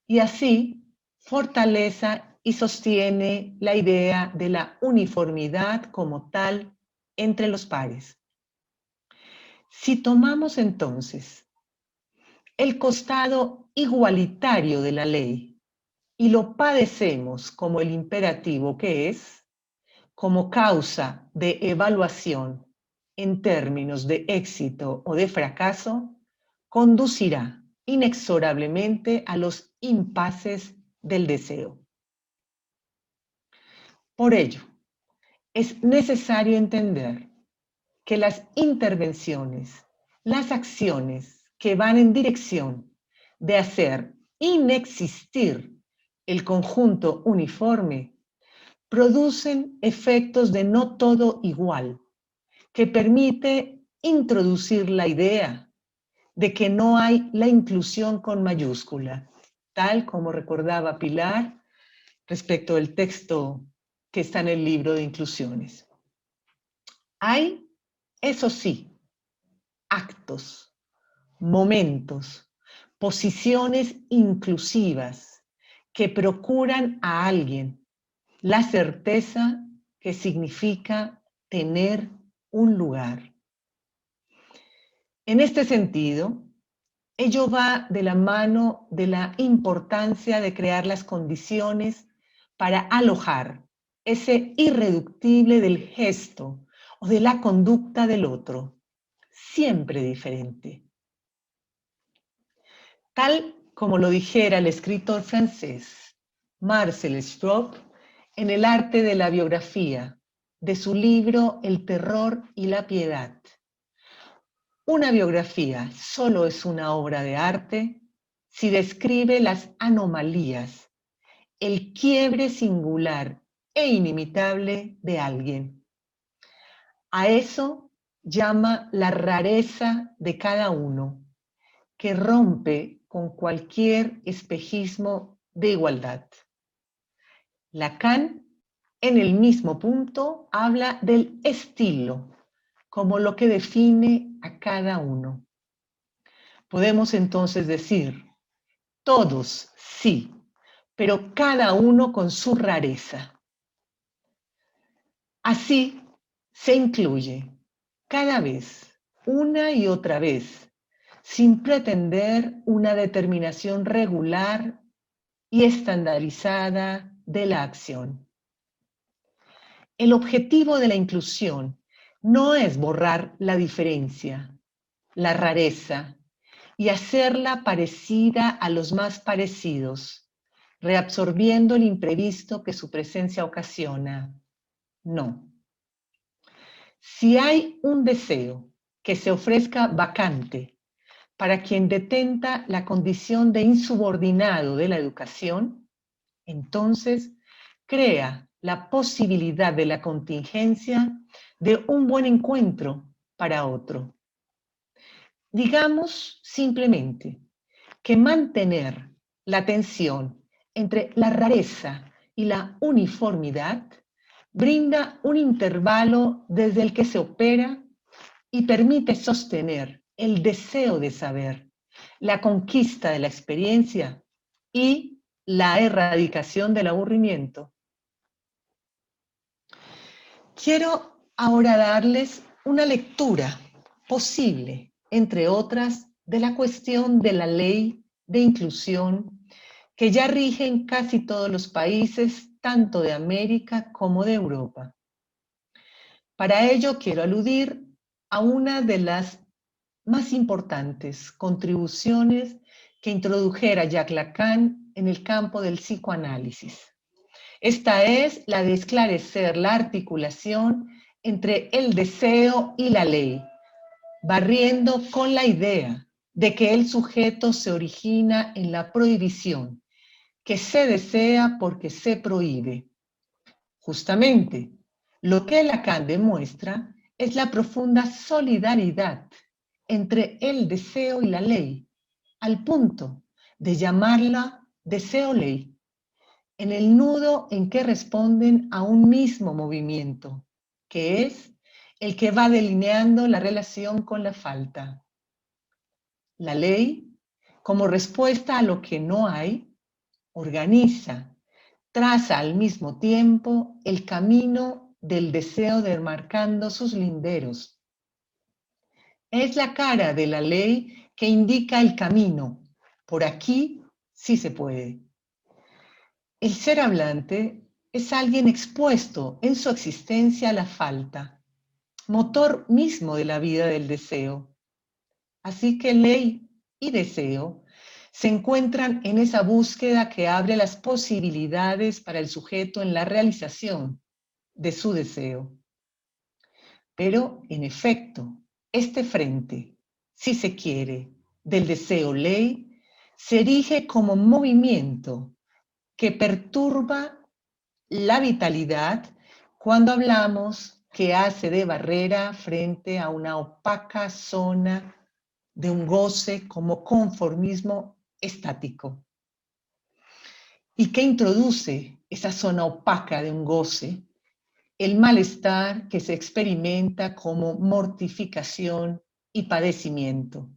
y así fortaleza y sostiene la idea de la uniformidad como tal entre los pares. Si tomamos entonces el costado igualitario de la ley y lo padecemos como el imperativo que es, como causa de evaluación en términos de éxito o de fracaso, conducirá inexorablemente a los impases del deseo. Por ello, es necesario entender que las intervenciones, las acciones que van en dirección de hacer inexistir el conjunto uniforme, producen efectos de no todo igual, que permite introducir la idea de que no hay la inclusión con mayúscula, tal como recordaba Pilar respecto del texto que está en el libro de inclusiones. Hay, eso sí, actos, momentos, posiciones inclusivas que procuran a alguien la certeza que significa tener un lugar. En este sentido, ello va de la mano de la importancia de crear las condiciones para alojar ese irreductible del gesto o de la conducta del otro, siempre diferente. Tal como lo dijera el escritor francés Marcel Schropp en El arte de la biografía, de su libro El terror y la piedad. Una biografía solo es una obra de arte si describe las anomalías, el quiebre singular e inimitable de alguien. A eso llama la rareza de cada uno, que rompe con cualquier espejismo de igualdad. Lacan, en el mismo punto, habla del estilo como lo que define a cada uno. Podemos entonces decir, todos sí, pero cada uno con su rareza. Así se incluye cada vez, una y otra vez, sin pretender una determinación regular y estandarizada de la acción. El objetivo de la inclusión no es borrar la diferencia, la rareza, y hacerla parecida a los más parecidos, reabsorbiendo el imprevisto que su presencia ocasiona. No. Si hay un deseo que se ofrezca vacante para quien detenta la condición de insubordinado de la educación, entonces crea la posibilidad de la contingencia de un buen encuentro para otro. Digamos simplemente que mantener la tensión entre la rareza y la uniformidad brinda un intervalo desde el que se opera y permite sostener el deseo de saber, la conquista de la experiencia y la erradicación del aburrimiento. Quiero ahora darles una lectura posible, entre otras, de la cuestión de la ley de inclusión que ya rige en casi todos los países, tanto de América como de Europa. Para ello quiero aludir a una de las más importantes contribuciones que introdujera Jacques Lacan en el campo del psicoanálisis. Esta es la de esclarecer la articulación entre el deseo y la ley, barriendo con la idea de que el sujeto se origina en la prohibición, que se desea porque se prohíbe. Justamente, lo que Lacan demuestra es la profunda solidaridad entre el deseo y la ley, al punto de llamarla deseo-ley, en el nudo en que responden a un mismo movimiento, que es el que va delineando la relación con la falta. La ley, como respuesta a lo que no hay, organiza, traza al mismo tiempo el camino del deseo demarcando sus linderos. Es la cara de la ley que indica el camino. Por aquí sí se puede. El ser hablante es alguien expuesto en su existencia a la falta, motor mismo de la vida del deseo. Así que ley y deseo se encuentran en esa búsqueda que abre las posibilidades para el sujeto en la realización de su deseo. Pero, en efecto, este frente, si se quiere, del deseo-ley, se erige como movimiento que perturba la vitalidad cuando hablamos que hace de barrera frente a una opaca zona de un goce como conformismo estático, y que introduce esa zona opaca de un goce, el malestar que se experimenta como mortificación y padecimiento.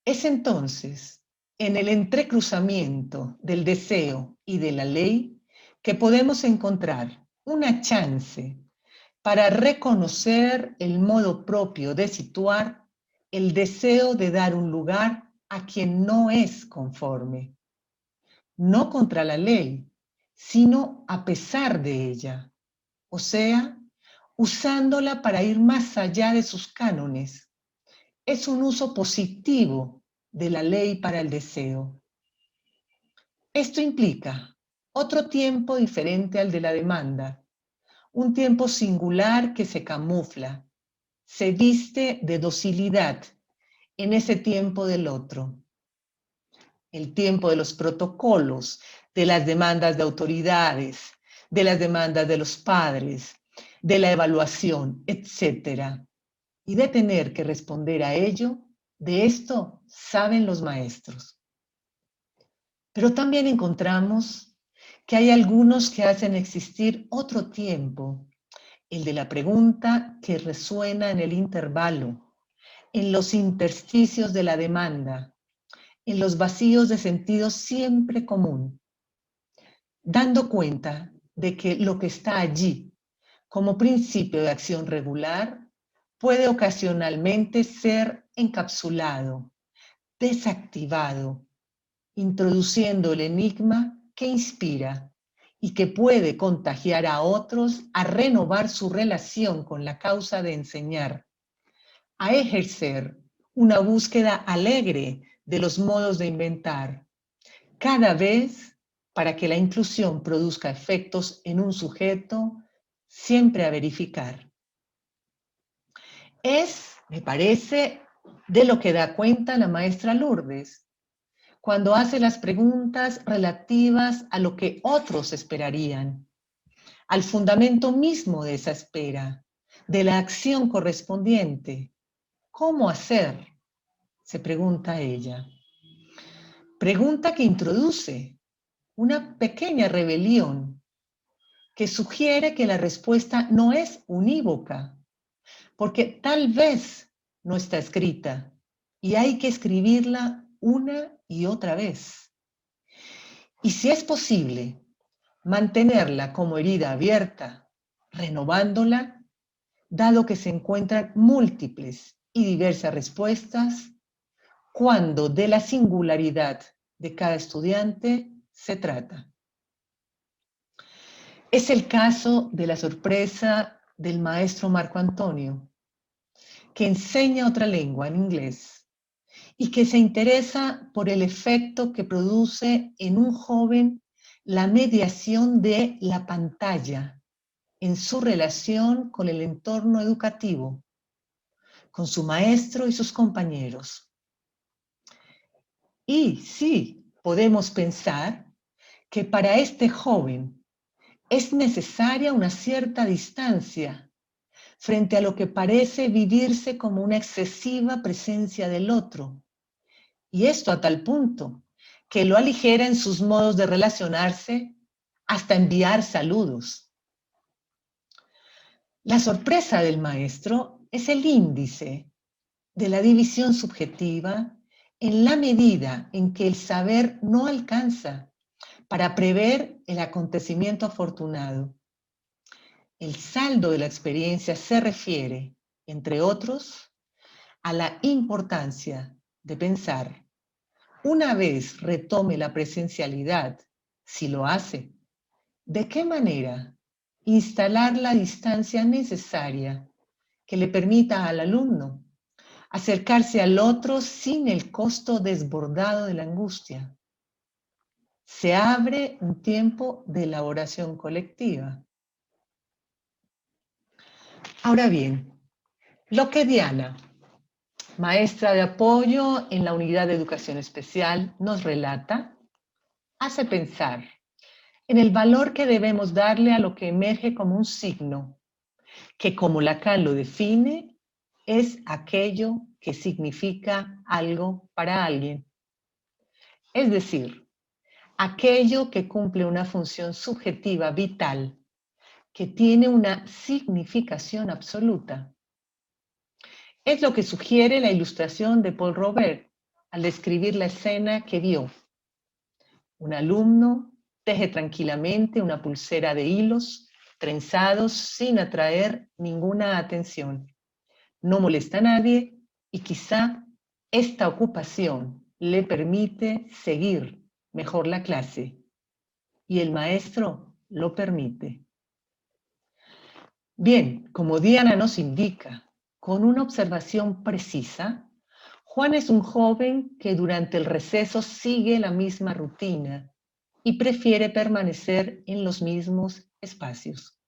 Es entonces en el entrecruzamiento del deseo y de la ley que podemos encontrar una chance para reconocer el modo propio de situar el deseo de dar un lugar a quien no es conforme, no contra la ley, sino a pesar de ella, o sea, usándola para ir más allá de sus cánones. Es un uso positivo de la ley para el deseo. Esto implica otro tiempo diferente al de la demanda, un tiempo singular que se camufla, se viste de docilidad en ese tiempo del otro. El tiempo de los protocolos, de las demandas de autoridades, de las demandas de los padres, de la evaluación, etc. Y de tener que responder a ello, de esto saben los maestros. Pero también encontramos que hay algunos que hacen existir otro tiempo, el de la pregunta que resuena en el intervalo, en los intersticios de la demanda, en los vacíos de sentido siempre común, dando cuenta de que lo que está allí como principio de acción regular puede ocasionalmente ser encapsulado, desactivado, introduciendo el enigma que inspira y que puede contagiar a otros a renovar su relación con la causa de enseñar, a ejercer una búsqueda alegre de los modos de inventar, cada vez para que la inclusión produzca efectos en un sujeto siempre a verificar. Es, me parece, de lo que da cuenta la maestra Lourdes, cuando hace las preguntas relativas a lo que otros esperarían, al fundamento mismo de esa espera, de la acción correspondiente. ¿Cómo hacer?, se pregunta ella. Pregunta que introduce una pequeña rebelión que sugiere que la respuesta no es unívoca, porque tal vez no está escrita y hay que escribirla una y otra vez. Y si es posible, mantenerla como herida abierta, renovándola, dado que se encuentran múltiples y diversas respuestas, cuando de la singularidad de cada estudiante se trata. Es el caso de la sorpresa del maestro Marco Antonio, que enseña otra lengua en inglés y que se interesa por el efecto que produce en un joven la mediación de la pantalla en su relación con el entorno educativo, con su maestro y sus compañeros. Y sí, podemos pensar que para este joven es necesaria una cierta distancia frente a lo que parece vivirse como una excesiva presencia del otro. Y esto a tal punto que lo aligera en sus modos de relacionarse hasta enviar saludos. La sorpresa del maestro es el índice de la división subjetiva en la medida en que el saber no alcanza para prever el acontecimiento afortunado. El saldo de la experiencia se refiere, entre otros, a la importancia de pensar, una vez retome la presencialidad, si lo hace, ¿de qué manera instalar la distancia necesaria que le permita al alumno acercarse al otro sin el costo desbordado de la angustia? Se abre un tiempo de elaboración colectiva. Ahora bien, lo que Diana maestra de apoyo en la Unidad de Educación Especial, nos relata, hace pensar en el valor que debemos darle a lo que emerge como un signo, que como Lacan lo define, es aquello que significa algo para alguien. Es decir, aquello que cumple una función subjetiva vital, que tiene una significación absoluta. Es lo que sugiere la ilustración de Paul Robert al describir la escena que vio. Un alumno teje tranquilamente una pulsera de hilos trenzados sin atraer ninguna atención. No molesta a nadie y quizá esta ocupación le permite seguir mejor la clase. Y el maestro lo permite. Bien, como Diana nos indica, con una observación precisa, Juan es un joven que durante el receso sigue la misma rutina y prefiere permanecer en los mismos espacios.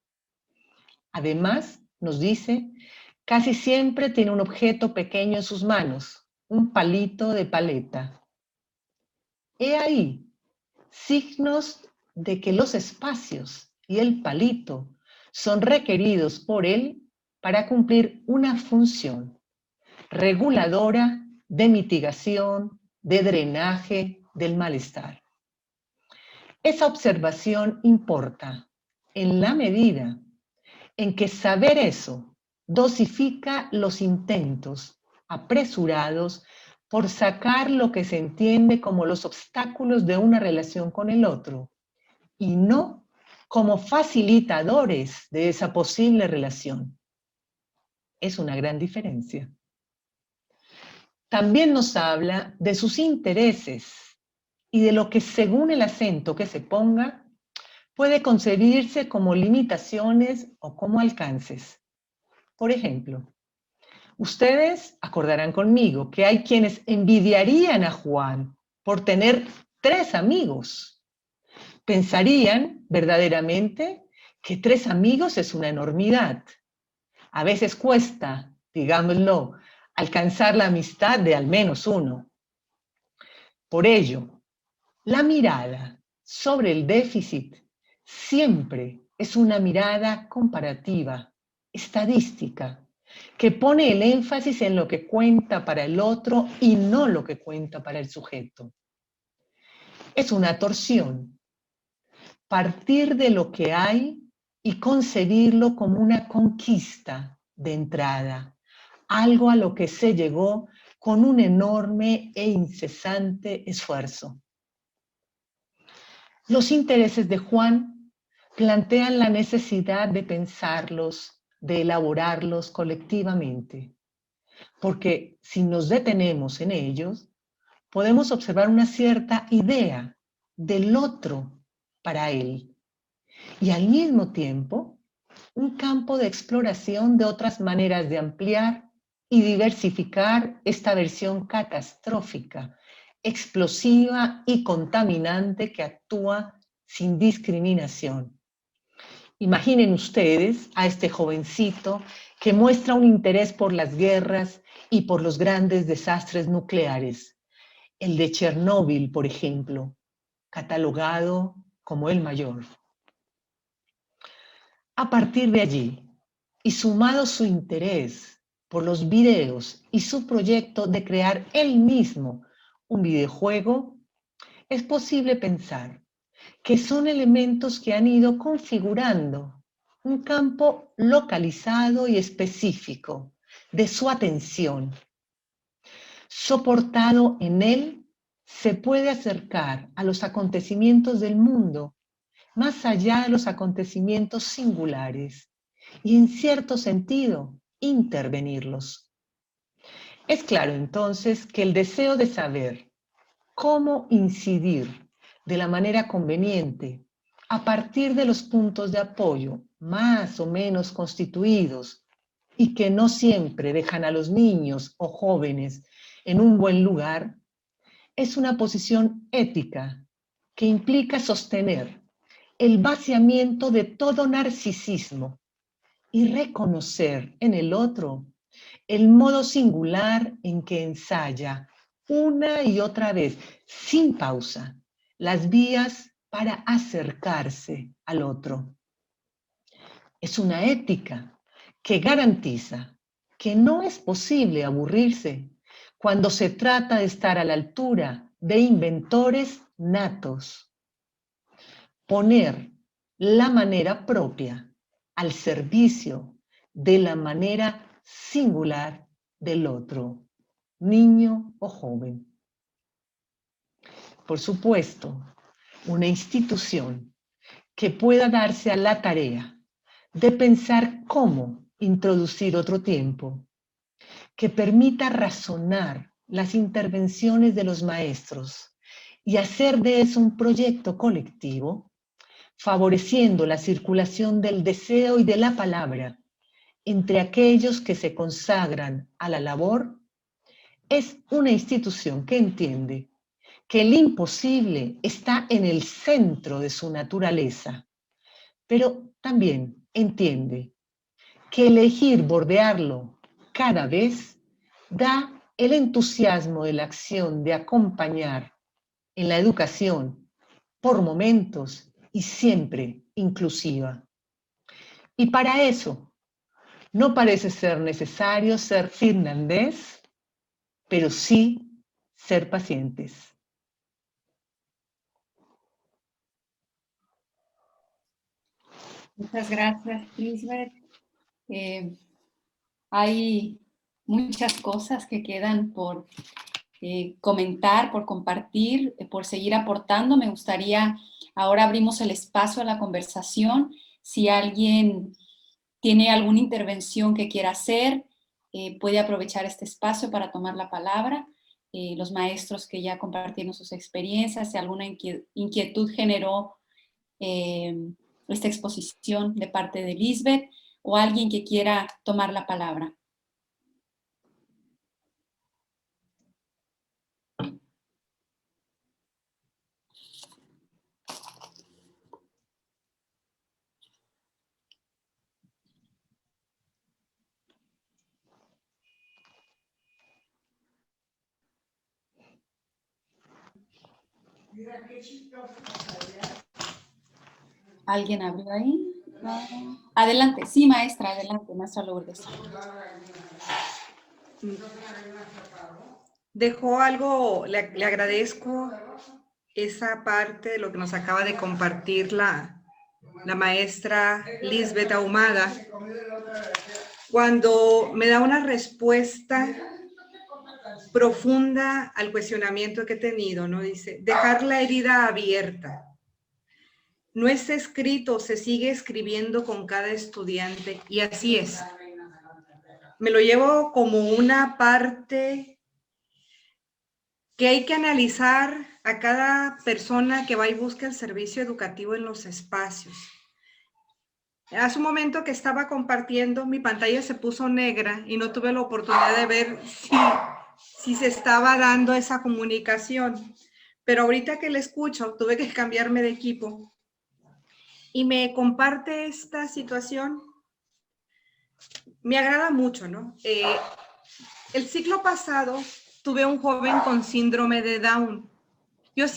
Además, nos dice, casi siempre tiene un objeto pequeño en sus manos, un palito de paleta. He ahí signos de que los espacios y el palito son requeridos por él para cumplir una función reguladora de mitigación, de drenaje del malestar. Esa observación importa en la medida en que saber eso dosifica los intentos apresurados por sacar lo que se entiende como los obstáculos de una relación con el otro y no como facilitadores de esa posible relación. Es una gran diferencia. También nos habla de sus intereses y de lo que según el acento que se ponga puede concebirse como limitaciones o como alcances. Por ejemplo, ustedes acordarán conmigo que hay quienes envidiarían a Juan por tener 3 amigos. Pensarían verdaderamente que 3 amigos es una enormidad. A veces cuesta, digámoslo, alcanzar la amistad de al menos uno. Por ello, la mirada sobre el déficit siempre es una mirada comparativa, estadística, que pone el énfasis en lo que cuenta para el otro y no lo que cuenta para el sujeto. Es una torsión. Partir de lo que hay y concebirlo como una conquista de entrada, algo a lo que se llegó con un enorme e incesante esfuerzo. Los intereses de Juan plantean la necesidad de pensarlos, de elaborarlos colectivamente, porque si nos detenemos en ellos, podemos observar una cierta idea del otro para él y al mismo tiempo un campo de exploración de otras maneras de ampliar y diversificar esta versión catastrófica, explosiva y contaminante que actúa sin discriminación. Imaginen ustedes a este jovencito que muestra un interés por las guerras y por los grandes desastres nucleares. El de Chernóbil, por ejemplo, catalogado como el mayor. A partir de allí, y sumado su interés por los videos y su proyecto de crear él mismo un videojuego, es posible pensar que son elementos que han ido configurando un campo localizado y específico de su atención. Soportado en él, se puede acercar a los acontecimientos del mundo, más allá de los acontecimientos singulares, y en cierto sentido, intervenirlos. Es claro entonces que el deseo de saber cómo incidir de la manera conveniente a partir de los puntos de apoyo más o menos constituidos y que no siempre dejan a los niños o jóvenes en un buen lugar, es una posición ética que implica sostener el vaciamiento de todo narcisismo y reconocer en el otro el modo singular en que ensaya una y otra vez, sin pausa, las vías para acercarse al otro. Es una ética que garantiza que no es posible aburrirse cuando se trata de estar a la altura de inventores natos. Poner la manera propia al servicio de la manera singular del otro, niño o joven. Por supuesto, una institución que pueda darse a la tarea de pensar cómo introducir otro tiempo, que permita razonar las intervenciones de los maestros y hacer de eso un proyecto colectivo, favoreciendo la circulación del deseo y de la palabra entre aquellos que se consagran a la labor, es una institución que entiende que el imposible está en el centro de su naturaleza, pero también entiende que elegir bordearlo cada vez da el entusiasmo de la acción de acompañar en la educación por momentos y siempre inclusiva. Y para eso no parece ser necesario ser finlandés, pero sí ser pacientes. Muchas gracias, Lisbeth. Hay muchas cosas que quedan por comentar, por compartir, por seguir aportando. Me gustaría, ahora abrimos el espacio a la conversación. Si alguien tiene alguna intervención que quiera hacer, puede aprovechar este espacio para tomar la palabra. Los maestros que ya compartieron sus experiencias, si alguna inquietud generó esta exposición de parte de Lisbeth, o alguien que quiera tomar la palabra. ¿Alguien abrió ahí? Adelante, sí, maestra, adelante, maestra Lourdes. Dejó algo, le agradezco esa parte de lo que nos acaba de compartir la maestra Lisbeth Ahumada, cuando me da una respuesta profunda al cuestionamiento que he tenido, ¿no? Dice, dejar la herida abierta. No está escrito, se sigue escribiendo con cada estudiante, y así es. Me lo llevo como una parte que hay que analizar a cada persona que va y busca el servicio educativo en los espacios. Hace un momento que estaba compartiendo, mi pantalla se puso negra y no tuve la oportunidad de ver si se estaba dando esa comunicación. Pero ahorita que le escucho, tuve que cambiarme de equipo. Y me comparte esta situación. Me agrada mucho, ¿no? El ciclo pasado tuve un joven con síndrome de Down. Yo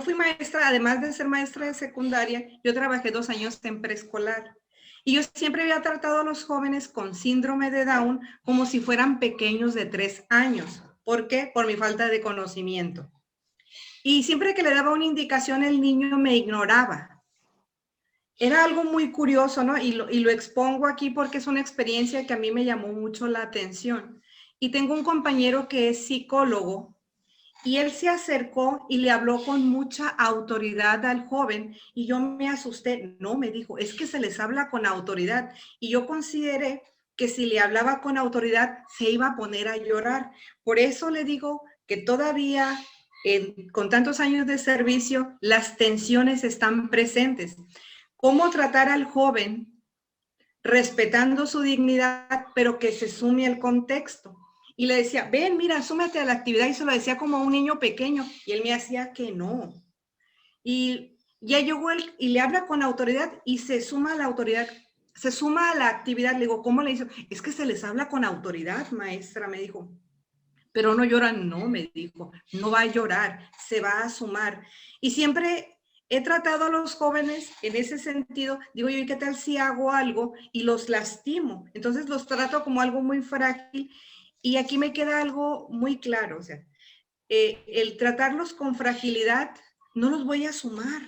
fui maestra, además de ser maestra de secundaria, yo trabajé 2 años en preescolar. Y yo siempre había tratado a los jóvenes con síndrome de Down como si fueran pequeños de 3 años. ¿Por qué? Por mi falta de conocimiento. Y siempre que le daba una indicación, el niño me ignoraba. Era algo muy curioso, ¿no? Y lo expongo aquí porque es una experiencia que a mí me llamó mucho la atención. Y tengo un compañero que es psicólogo, y él se acercó y le habló con mucha autoridad al joven, y yo me asusté. No, me dijo, es que se les habla con autoridad. Y yo consideré que si le hablaba con autoridad, se iba a poner a llorar. Por eso le digo que todavía, con tantos años de servicio, las tensiones están presentes. ¿Cómo tratar al joven respetando su dignidad, pero que se sume al contexto? Y le decía, ven, mira, súmate a la actividad, y se lo decía como a un niño pequeño, y él me hacía que no. Y ya llegó él y le habla con autoridad y se suma a la autoridad. se suma a la actividad. Le digo, ¿cómo le hizo? Es que se les habla con autoridad, maestra, me dijo. Pero no lloran, no, me dijo, no va a llorar, se va a sumar. Y siempre he tratado a los jóvenes en ese sentido, digo yo, ¿y qué tal si hago algo y los lastimo? Entonces los trato como algo muy frágil y aquí me queda algo muy claro, o sea, el tratarlos con fragilidad, no los voy a sumar.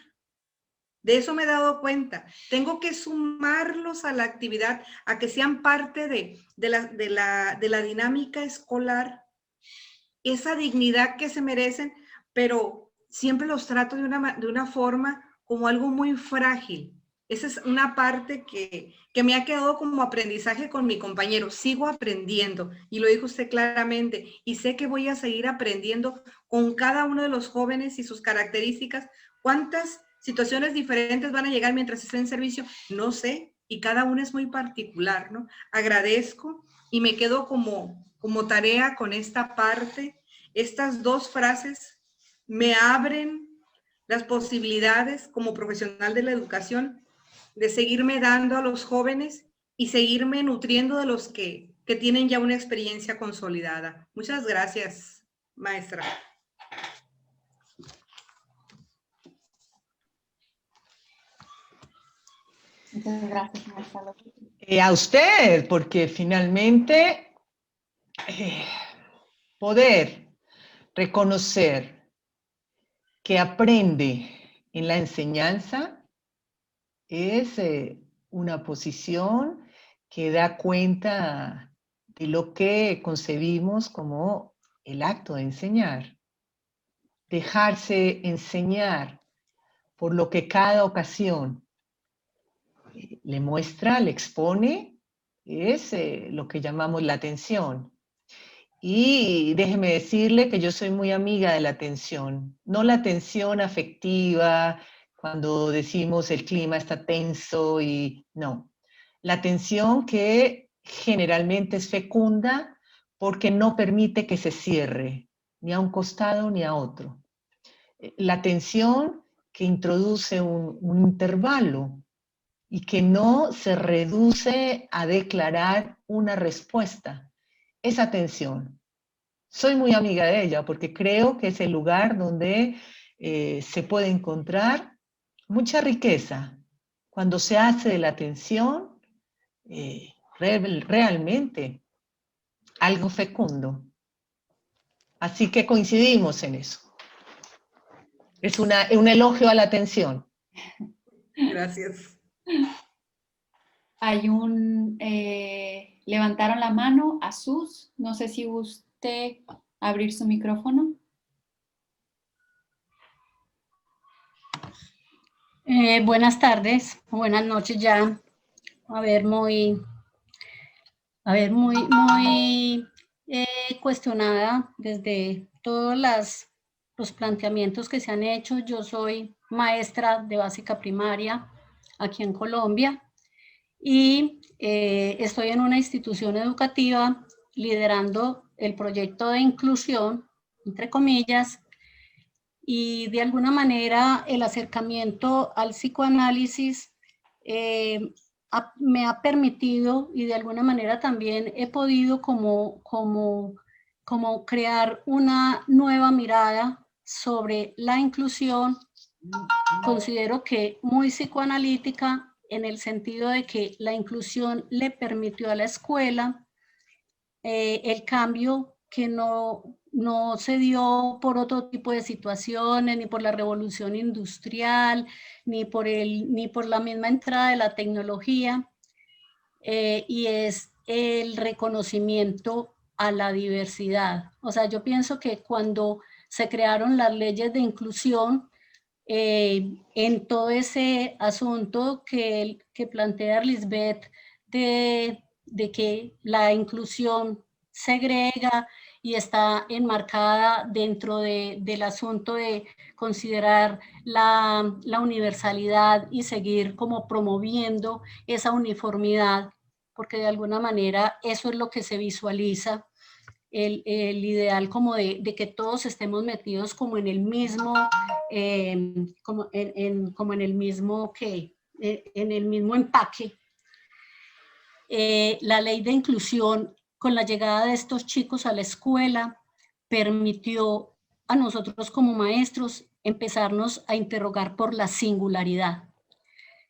De eso me he dado cuenta. Tengo que sumarlos a la actividad, a que sean parte de la dinámica escolar, esa dignidad que se merecen, pero siempre los trato de una forma como algo muy frágil. Esa es una parte que me ha quedado como aprendizaje con mi compañero. Sigo aprendiendo, y lo dijo usted claramente, y sé que voy a seguir aprendiendo con cada uno de los jóvenes y sus características. ¿Cuántas situaciones diferentes van a llegar mientras esté en servicio? No sé, y cada uno es muy particular, ¿no? Agradezco y me quedo como tarea con esta parte. Estas dos frases me abren las posibilidades como profesional de la educación de seguirme dando a los jóvenes y seguirme nutriendo de los que tienen ya una experiencia consolidada. Muchas gracias, maestra. Muchas gracias, maestra. A usted, porque finalmente poder reconocer que aprende en la enseñanza es una posición que da cuenta de lo que concebimos como el acto de enseñar. Dejarse enseñar por lo que cada ocasión le muestra, le expone, es lo que llamamos la atención. Y déjeme decirle que yo soy muy amiga de la atención, no la atención afectiva, cuando decimos el clima está tenso y no. La atención que generalmente es fecunda porque no permite que se cierre, ni a un costado ni a otro. La atención que introduce un intervalo y que no se reduce a declarar una respuesta. Esa atención. Soy muy amiga de ella porque creo que es el lugar donde se puede encontrar mucha riqueza. Cuando se hace de la atención realmente algo fecundo. Así que coincidimos en eso. Es un elogio a la atención. Gracias. Hay levantaron la mano, Azus, no sé si usted abrir su micrófono. Buenas tardes, buenas noches ya. Muy cuestionada desde todos los planteamientos que se han hecho. Yo soy maestra de básica primaria aquí en Colombia y estoy en una institución educativa liderando el proyecto de inclusión, entre comillas, y de alguna manera el acercamiento al psicoanálisis me ha permitido y de alguna manera también he podido como crear una nueva mirada sobre la inclusión. Considero que muy psicoanalítica en el sentido de que la inclusión le permitió a la escuela el cambio que no se dio por otro tipo de situaciones, ni por la revolución industrial, ni por la misma entrada de la tecnología, y es el reconocimiento a la diversidad. O sea, yo pienso que cuando se crearon las leyes de inclusión, en todo ese asunto que plantea Lisbeth de que la inclusión segrega y está enmarcada dentro del asunto de considerar la universalidad y seguir como promoviendo esa uniformidad, porque de alguna manera eso es lo que se visualiza, el ideal como de que todos estemos metidos como en el mismo, como en el mismo empaque. la ley de inclusión, con la llegada de estos chicos a la escuela, permitió a nosotros como maestros empezarnos a interrogar por la singularidad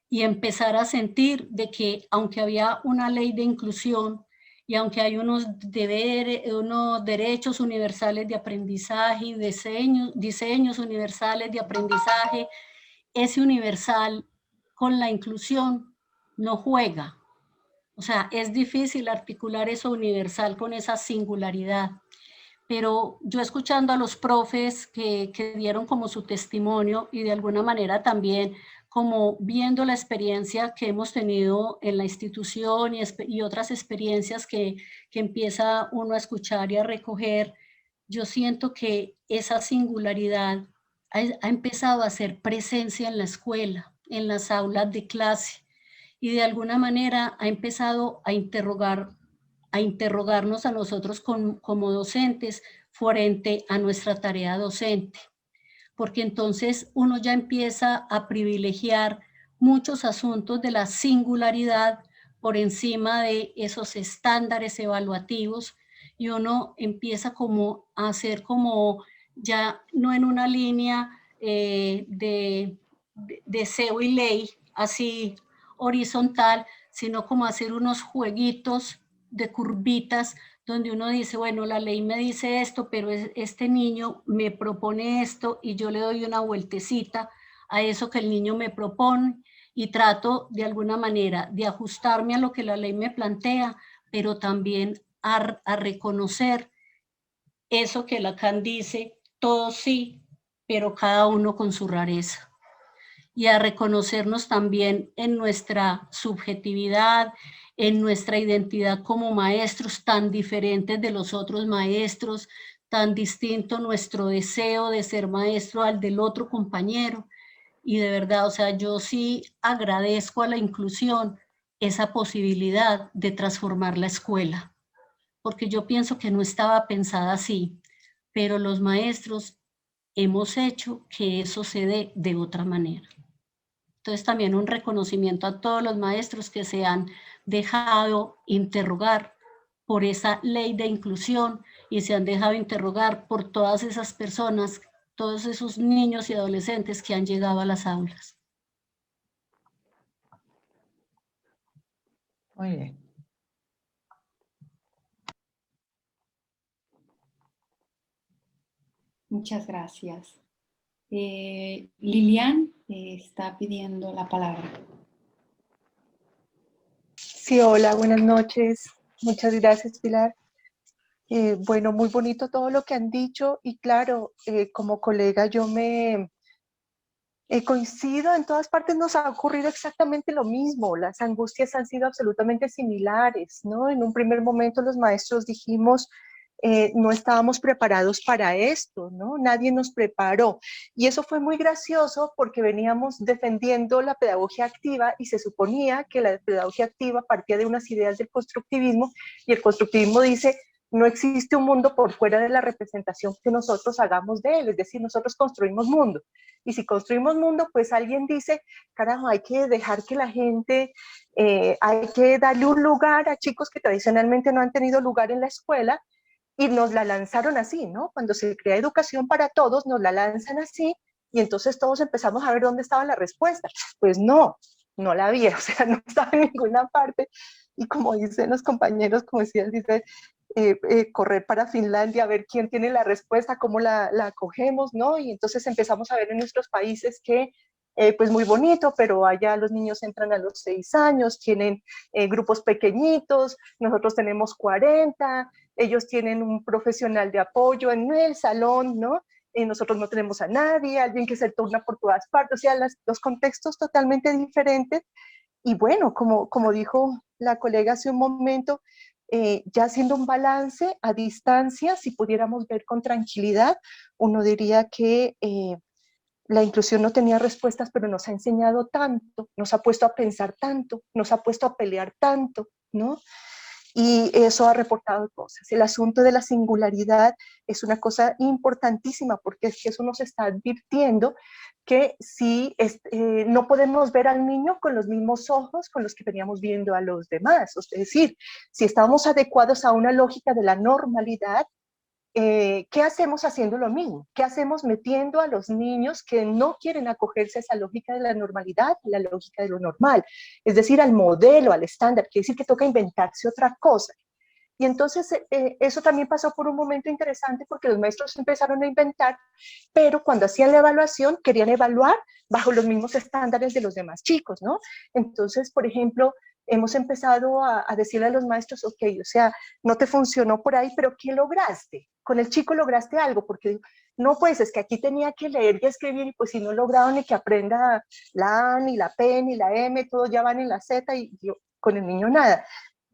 y empezar a sentir de que aunque había una ley de inclusión y aunque hay unos deberes, unos derechos universales de aprendizaje y diseños universales de aprendizaje, ese universal con la inclusión no juega. O sea, es difícil articular eso universal con esa singularidad. Pero yo escuchando a los profes que dieron como su testimonio y de alguna manera también como viendo la experiencia que hemos tenido en la institución y otras experiencias que empieza uno a escuchar y a recoger, yo siento que esa singularidad ha empezado a hacer presencia en la escuela, en las aulas de clase, y de alguna manera ha empezado a interrogarnos a nosotros como docentes frente a nuestra tarea docente, porque entonces uno ya empieza a privilegiar muchos asuntos de la singularidad por encima de esos estándares evaluativos, y uno empieza como a hacer como ya no en una línea de deseo y ley así horizontal, sino como hacer unos jueguitos de curvitas donde uno dice, bueno, la ley me dice esto, pero este niño me propone esto y yo le doy una vueltecita a eso que el niño me propone y trato de alguna manera de ajustarme a lo que la ley me plantea, pero también a reconocer eso que Lacan dice, todos sí, pero cada uno con su rareza. Y a reconocernos también en nuestra subjetividad, en nuestra identidad como maestros tan diferentes de los otros maestros, tan distinto nuestro deseo de ser maestro al del otro compañero. Y de verdad, o sea, yo sí agradezco a la inclusión esa posibilidad de transformar la escuela, porque yo pienso que no estaba pensada así, pero los maestros hemos hecho que eso se dé de otra manera. Entonces también un reconocimiento a todos los maestros que se han dejado interrogar por esa ley de inclusión y se han dejado interrogar por todas esas personas, todos esos niños y adolescentes que han llegado a las aulas. Muy bien. Muchas gracias. Lilian está pidiendo la palabra. Sí, hola, buenas noches. Muchas gracias, Pilar. Bueno, muy bonito todo lo que han dicho y claro, como colega yo me coincido, en todas partes nos ha ocurrido exactamente lo mismo, las angustias han sido absolutamente similares, ¿no? En un primer momento los maestros dijimos, no estábamos preparados para esto, ¿no? Nadie nos preparó. Y eso fue muy gracioso porque veníamos defendiendo la pedagogía activa y se suponía que la pedagogía activa partía de unas ideas del constructivismo y el constructivismo dice, no existe un mundo por fuera de la representación que nosotros hagamos de él, es decir, nosotros construimos mundo. Y si construimos mundo, pues alguien dice, carajo, hay que dejar que la gente, hay que darle un lugar a chicos que tradicionalmente no han tenido lugar en la escuela, y nos la lanzaron así, ¿no? Cuando se crea educación para todos, nos la lanzan así, y entonces todos empezamos a ver dónde estaba la respuesta. Pues no, no la había, o sea, no estaba en ninguna parte, y como dicen los compañeros, como decían, dice, correr para Finlandia, a ver quién tiene la respuesta, cómo la cogemos, ¿no? Y entonces empezamos a ver en nuestros países que, pues muy bonito, pero allá los niños entran a los 6 años, tienen grupos pequeñitos, nosotros tenemos 40, ellos tienen un profesional de apoyo en el salón, ¿no? Nosotros no tenemos a nadie, alguien que se turna por todas partes, o sea, los contextos totalmente diferentes. Y bueno, como dijo la colega hace un momento, ya haciendo un balance a distancia, si pudiéramos ver con tranquilidad, uno diría que la inclusión no tenía respuestas, pero nos ha enseñado tanto, nos ha puesto a pensar tanto, nos ha puesto a pelear tanto, ¿no? y eso ha reportado cosas. El asunto de la singularidad es una cosa importantísima porque es que eso nos está advirtiendo que si no podemos ver al niño con los mismos ojos con los que veníamos viendo a los demás. Es decir, si estamos adecuados a una lógica de la normalidad, ¿qué hacemos haciendo lo mismo? ¿Qué hacemos metiendo a los niños que no quieren acogerse a esa lógica de la normalidad, a la lógica de lo normal? Es decir, al modelo, al estándar. Quiere decir que toca inventarse otra cosa. Y entonces eso también pasó por un momento interesante porque los maestros empezaron a inventar, pero cuando hacían la evaluación querían evaluar bajo los mismos estándares de los demás chicos, ¿no? Entonces, por ejemplo, hemos empezado a decirle a los maestros, ok, o sea, no te funcionó por ahí, pero ¿qué lograste? Con el chico lograste algo, porque no, pues es que aquí tenía que leer y escribir, y pues si no lograron ni que aprenda la A, ni la P, ni la M, todos ya van en la Z, y yo, con el niño nada.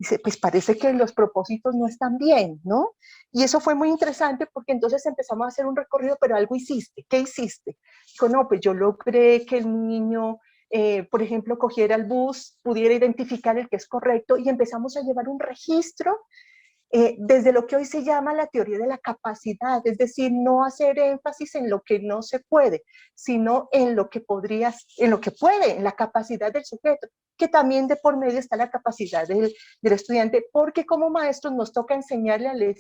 Dice, pues parece que los propósitos no están bien, ¿no? Y eso fue muy interesante porque entonces empezamos a hacer un recorrido, pero algo hiciste. ¿Qué hiciste? Dijo, no, pues yo logré que el niño, por ejemplo, cogiera el bus, pudiera identificar el que es correcto y empezamos a llevar un registro desde lo que hoy se llama la teoría de la capacidad, es decir, no hacer énfasis en lo que no se puede, sino en lo que en lo que puede, en la capacidad del sujeto, que también de por medio está la capacidad del estudiante, porque como maestros nos toca enseñarle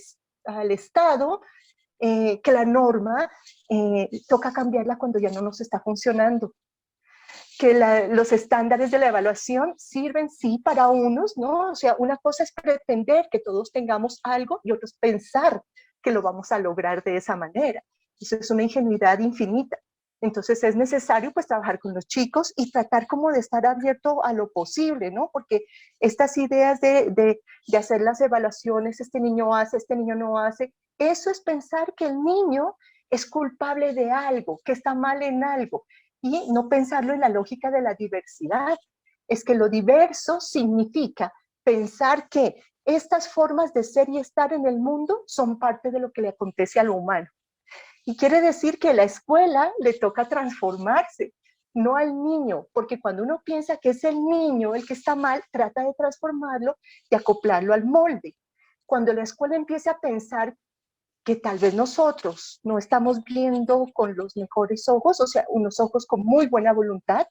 al Estado que la norma toca cambiarla cuando ya no nos está funcionando, que los estándares de la evaluación sirven sí para unos, ¿no? O sea, una cosa es pretender que todos tengamos algo y otros pensar que lo vamos a lograr de esa manera. Eso es una ingenuidad infinita. Entonces es necesario pues trabajar con los chicos y tratar como de estar abierto a lo posible, ¿no? Porque estas ideas de hacer las evaluaciones, este niño hace, este niño no hace, eso es pensar que el niño es culpable de algo, que está mal en algo, y no pensarlo en la lógica de la diversidad. Es que lo diverso significa pensar que estas formas de ser y estar en el mundo son parte de lo que le acontece a lo humano. Y quiere decir que a la escuela le toca transformarse, no al niño, porque cuando uno piensa que es el niño el que está mal, trata de transformarlo y acoplarlo al molde. Cuando la escuela empiece a pensar que tal vez nosotros no estamos viendo con los mejores ojos, o sea, unos ojos con muy buena voluntad,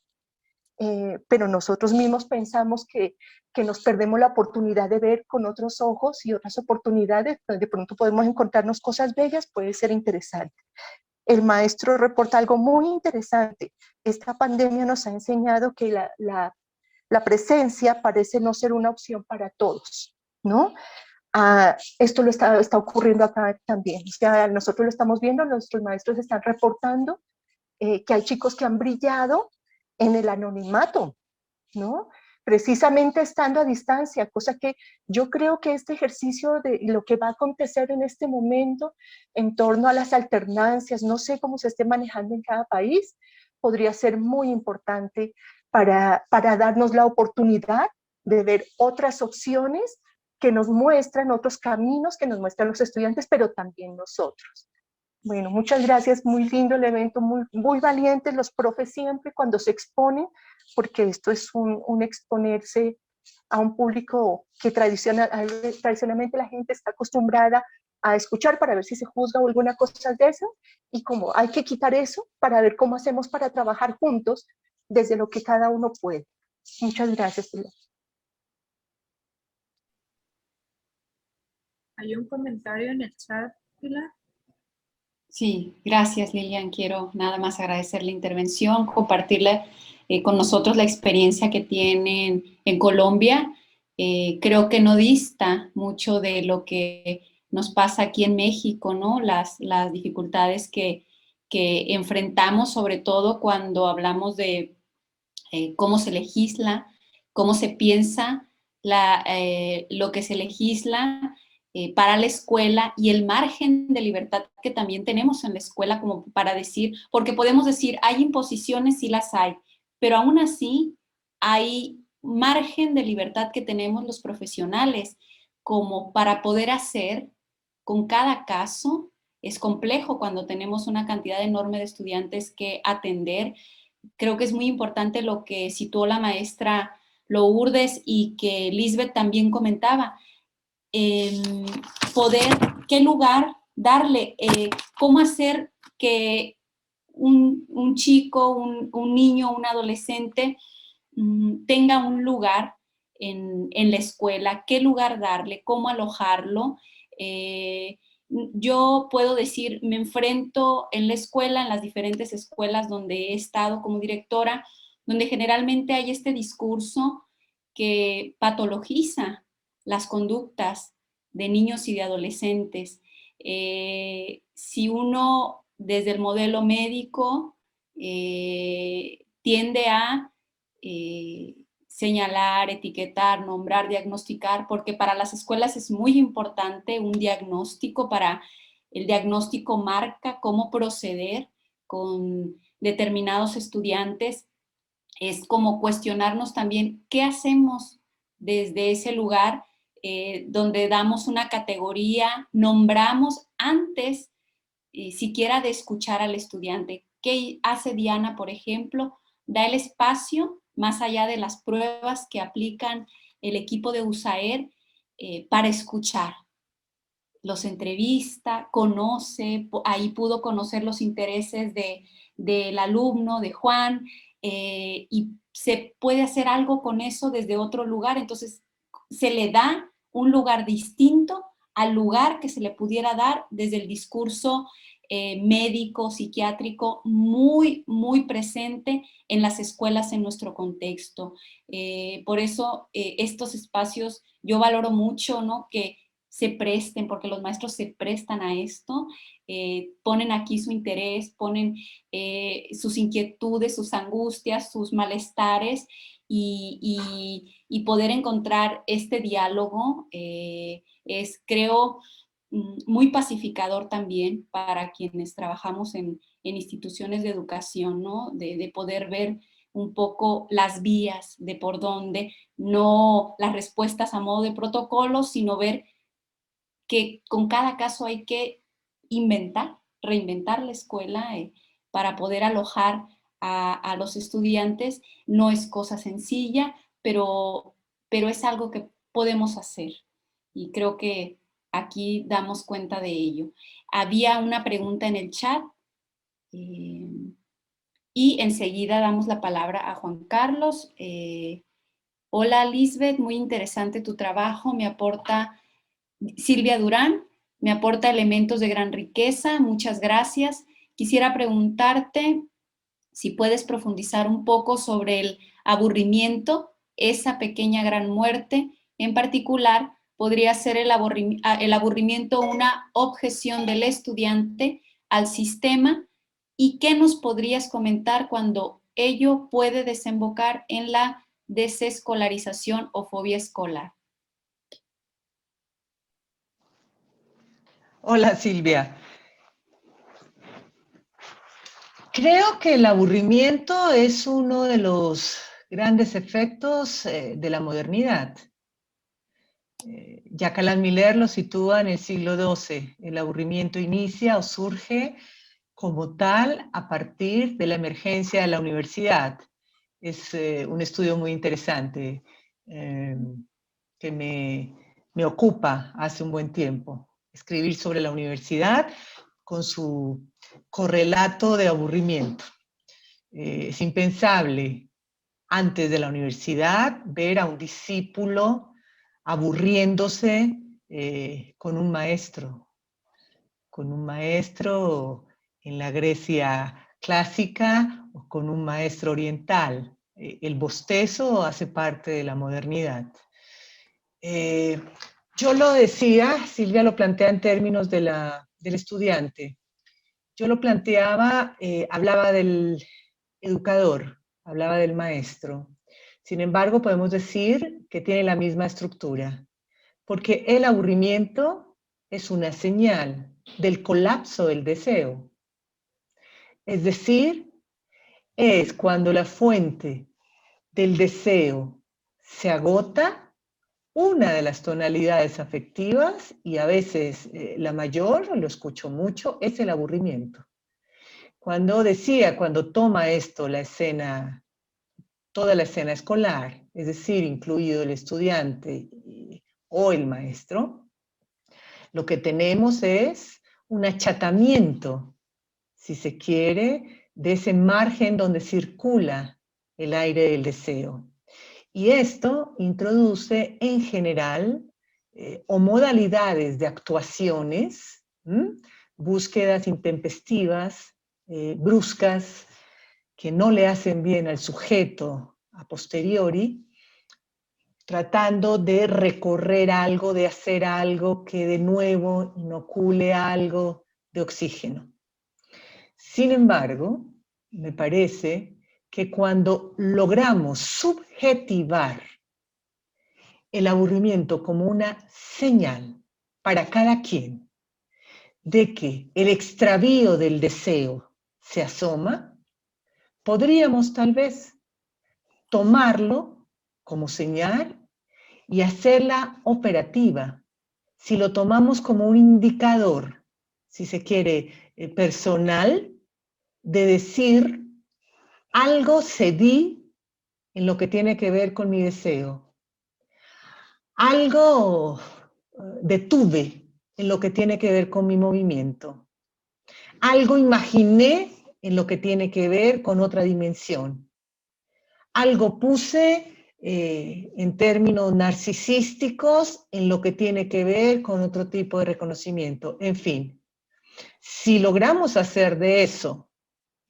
pero nosotros mismos pensamos que nos perdemos la oportunidad de ver con otros ojos y otras oportunidades, de pronto podemos encontrarnos cosas bellas, puede ser interesante. El maestro reporta algo muy interesante. Esta pandemia nos ha enseñado que la presencia parece no ser una opción para todos, ¿no? Esto lo está ocurriendo acá también. O sea, nosotros lo estamos viendo, nuestros maestros están reportando que hay chicos que han brillado en el anonimato, ¿no? Precisamente estando a distancia, cosa que yo creo que este ejercicio de lo que va a acontecer en este momento en torno a las alternancias, no sé cómo se esté manejando en cada país, podría ser muy importante para darnos la oportunidad de ver otras opciones que nos muestran otros caminos, que nos muestran los estudiantes, pero también nosotros. Bueno, muchas gracias, muy lindo el evento, muy valientes los profes siempre cuando se exponen, porque esto es un exponerse a un público que tradicionalmente la gente está acostumbrada a escuchar para ver si se juzga o alguna cosa de eso, y como hay que quitar eso para ver cómo hacemos para trabajar juntos desde lo que cada uno puede. Muchas gracias, Pilar. Hay un comentario en el chat, Pilar. Sí, gracias Lilian. Quiero nada más agradecer la intervención, compartirle con nosotros la experiencia que tienen en Colombia. Creo que no dista mucho de lo que nos pasa aquí en México, ¿no? Las dificultades que enfrentamos, sobre todo cuando hablamos de cómo se legisla, cómo se piensa lo que se legisla para la escuela y el margen de libertad que también tenemos en la escuela como para decir, porque podemos decir, hay imposiciones, sí las hay, pero aún así hay margen de libertad que tenemos los profesionales como para poder hacer con cada caso. Es complejo cuando tenemos una cantidad enorme de estudiantes que atender. Creo que es muy importante lo que situó la maestra Lourdes y que Lisbeth también comentaba. qué lugar darle, cómo hacer que un chico, un niño, un adolescente tenga un lugar en la escuela, qué lugar darle, cómo alojarlo. Yo puedo decir, me enfrento en la escuela, en las diferentes escuelas donde he estado como directora, donde generalmente hay este discurso que patologiza las conductas de niños y de adolescentes. Si uno desde el modelo médico tiende a señalar, etiquetar, nombrar, diagnosticar, porque para las escuelas es muy importante un diagnóstico. Para el diagnóstico marca cómo proceder con determinados estudiantes. Es como cuestionarnos también qué hacemos desde ese lugar donde damos una categoría, nombramos antes siquiera de escuchar al estudiante. ¿Qué hace Diana, por ejemplo? Da el espacio, más allá de las pruebas que aplican el equipo de USAER, para escuchar. Los entrevista, conoce, ahí pudo conocer los intereses del alumno, de Juan, y se puede hacer algo con eso desde otro lugar. Entonces, se le da un lugar distinto al lugar que se le pudiera dar desde el discurso médico, psiquiátrico, muy, muy presente en las escuelas en nuestro contexto. Por eso estos espacios yo valoro mucho, ¿no?, que se presten, porque los maestros se prestan a esto, ponen aquí su interés, ponen sus inquietudes, sus angustias, sus malestares, y poder encontrar este diálogo es, creo, muy pacificador también para quienes trabajamos en instituciones de educación, ¿no? De poder ver un poco las vías de por dónde, no las respuestas a modo de protocolo, sino ver que con cada caso hay que reinventar la escuela para poder alojar a los estudiantes. No es cosa sencilla, pero es algo que podemos hacer, y creo que aquí damos cuenta de ello. Había una pregunta en el chat y enseguida damos la palabra a Juan Carlos. Hola Lisbeth, muy interesante tu trabajo, me aporta Silvia Durán, me aporta elementos de gran riqueza, muchas gracias. Quisiera preguntarte si puedes profundizar un poco sobre el aburrimiento, esa pequeña gran muerte. En particular, podría ser el aburrimiento una objeción del estudiante al sistema, y qué nos podrías comentar cuando ello puede desembocar en la desescolarización o fobia escolar. Hola Silvia. Creo que el aburrimiento es uno de los grandes efectos de la modernidad. Jacques Alain Miller lo sitúa en el siglo XII. El aburrimiento inicia o surge como tal a partir de la emergencia de la universidad. Es un estudio muy interesante que me ocupa hace un buen tiempo. Escribir sobre la universidad con su correlato de aburrimiento. Es impensable antes de la universidad ver a un discípulo aburriéndose con un maestro en la Grecia clásica o con un maestro oriental. El bostezo hace parte de la modernidad. Yo lo decía, Silvia lo plantea en términos del estudiante. Yo lo planteaba, hablaba del educador, hablaba del maestro. Sin embargo, podemos decir que tiene la misma estructura, porque el aburrimiento es una señal del colapso del deseo. Es decir, es cuando la fuente del deseo se agota, una de las tonalidades afectivas, y a veces la mayor, lo escucho mucho, es el aburrimiento. Cuando toma esto la escena, toda la escena escolar, es decir, incluido el estudiante o el maestro, lo que tenemos es un achatamiento, si se quiere, de ese margen donde circula el aire del deseo. Y esto introduce en general o modalidades de actuaciones, búsquedas intempestivas, bruscas, que no le hacen bien al sujeto a posteriori, tratando de recorrer algo, de hacer algo que de nuevo inocule algo de oxígeno. Sin embargo, me parece que cuando logramos subjetivar el aburrimiento como una señal para cada quien de que el extravío del deseo se asoma, podríamos tal vez tomarlo como señal y hacerla operativa. Si lo tomamos como un indicador, si se quiere, personal, de decir algo cedí en lo que tiene que ver con mi deseo. Algo detuve en lo que tiene que ver con mi movimiento. Algo imaginé en lo que tiene que ver con otra dimensión. Algo puse en términos narcisísticos en lo que tiene que ver con otro tipo de reconocimiento. En fin, si logramos hacer de eso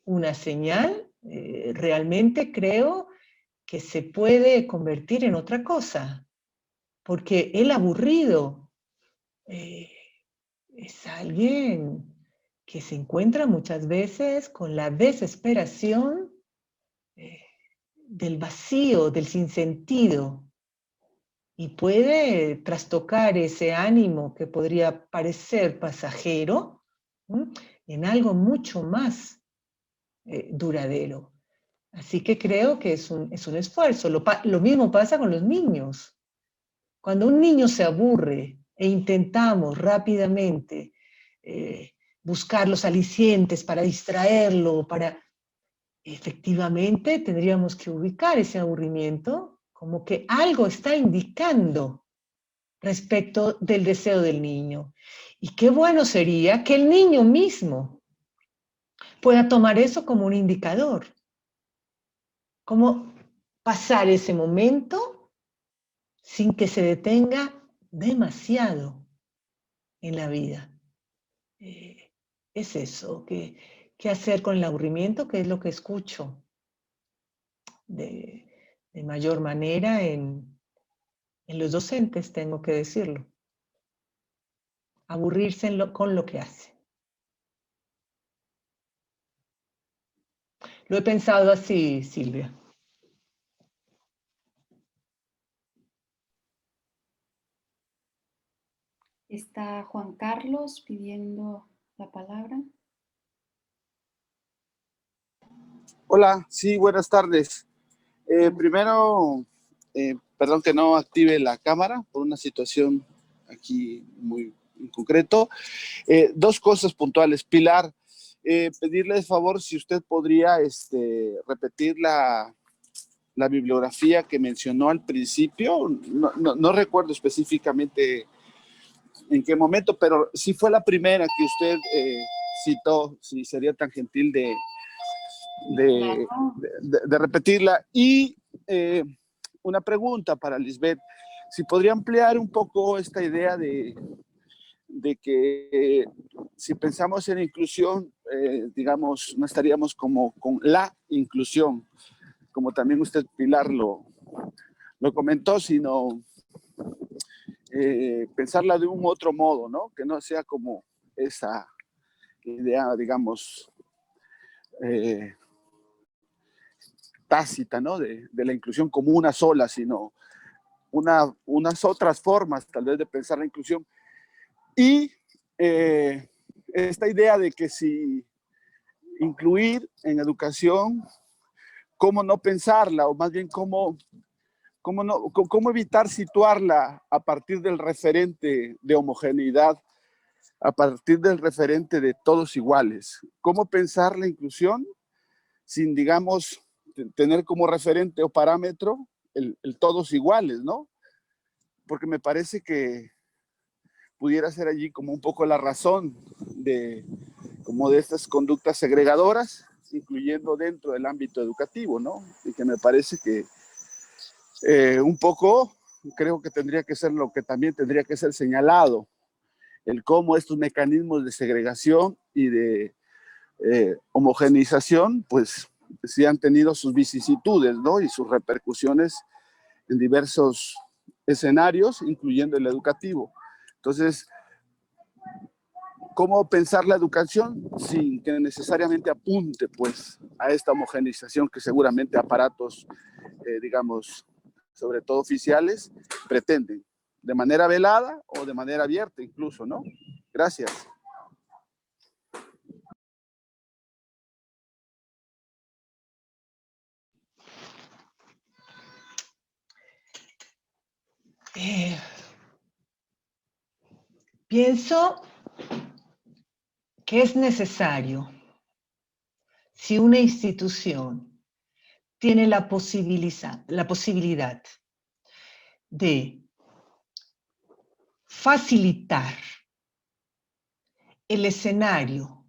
una señal, realmente creo que se puede convertir en otra cosa, porque el aburrido es alguien que se encuentra muchas veces con la desesperación del vacío, del sinsentido, y puede trastocar ese ánimo que podría parecer pasajero en algo mucho más duradero. Así que creo que es un esfuerzo. Lo mismo pasa con los niños. Cuando un niño se aburre e intentamos rápidamente buscar los alicientes para distraerlo, efectivamente tendríamos que ubicar ese aburrimiento como que algo está indicando respecto del deseo del niño. Y qué bueno sería que el niño mismo pueda tomar eso como un indicador. Cómo pasar ese momento sin que se detenga demasiado en la vida. Es eso, ¿qué hacer con el aburrimiento? Que es lo que escucho de mayor manera en los docentes, tengo que decirlo. Aburrirse con lo que hace. Lo he pensado así, Silvia. Está Juan Carlos pidiendo la palabra. Hola, sí, buenas tardes. Primero, perdón que no active la cámara por una situación aquí muy en concreto. Dos cosas puntuales. Pilar, pedirle de favor si usted podría repetir la bibliografía que mencionó al principio. No recuerdo específicamente en qué momento, pero sí fue la primera que usted citó, si sería tan gentil de repetirla. Y una pregunta para Lisbeth, si podría ampliar un poco esta idea de que si pensamos en inclusión, digamos, no estaríamos como con la inclusión, como también usted, Pilar, lo comentó, sino pensarla de un otro modo, ¿no? Que no sea como esa idea, digamos, tácita, ¿no? De la inclusión como una sola, sino unas otras formas tal vez de pensar la inclusión. Y esta idea de que si incluir en educación, cómo no pensarla, o más bien cómo evitar situarla a partir del referente de homogeneidad, a partir del referente de todos iguales. Cómo pensar la inclusión sin, digamos, tener como referente o parámetro el todos iguales, ¿no? porque me parece que pudiera ser allí como un poco la razón de estas conductas segregadoras, incluyendo dentro del ámbito educativo, ¿no? Y que me parece que un poco creo que tendría que ser lo que también tendría que ser señalado, el cómo estos mecanismos de segregación y de homogeneización, pues sí han tenido sus vicisitudes, ¿no? Y sus repercusiones en diversos escenarios, incluyendo el educativo. Entonces, ¿cómo pensar la educación sin que necesariamente apunte, pues, a esta homogeneización que seguramente aparatos, digamos, sobre todo oficiales, pretenden, de manera velada o de manera abierta incluso, ¿no? Gracias. Pienso que es necesario, si una institución tiene la posibilidad de facilitar el escenario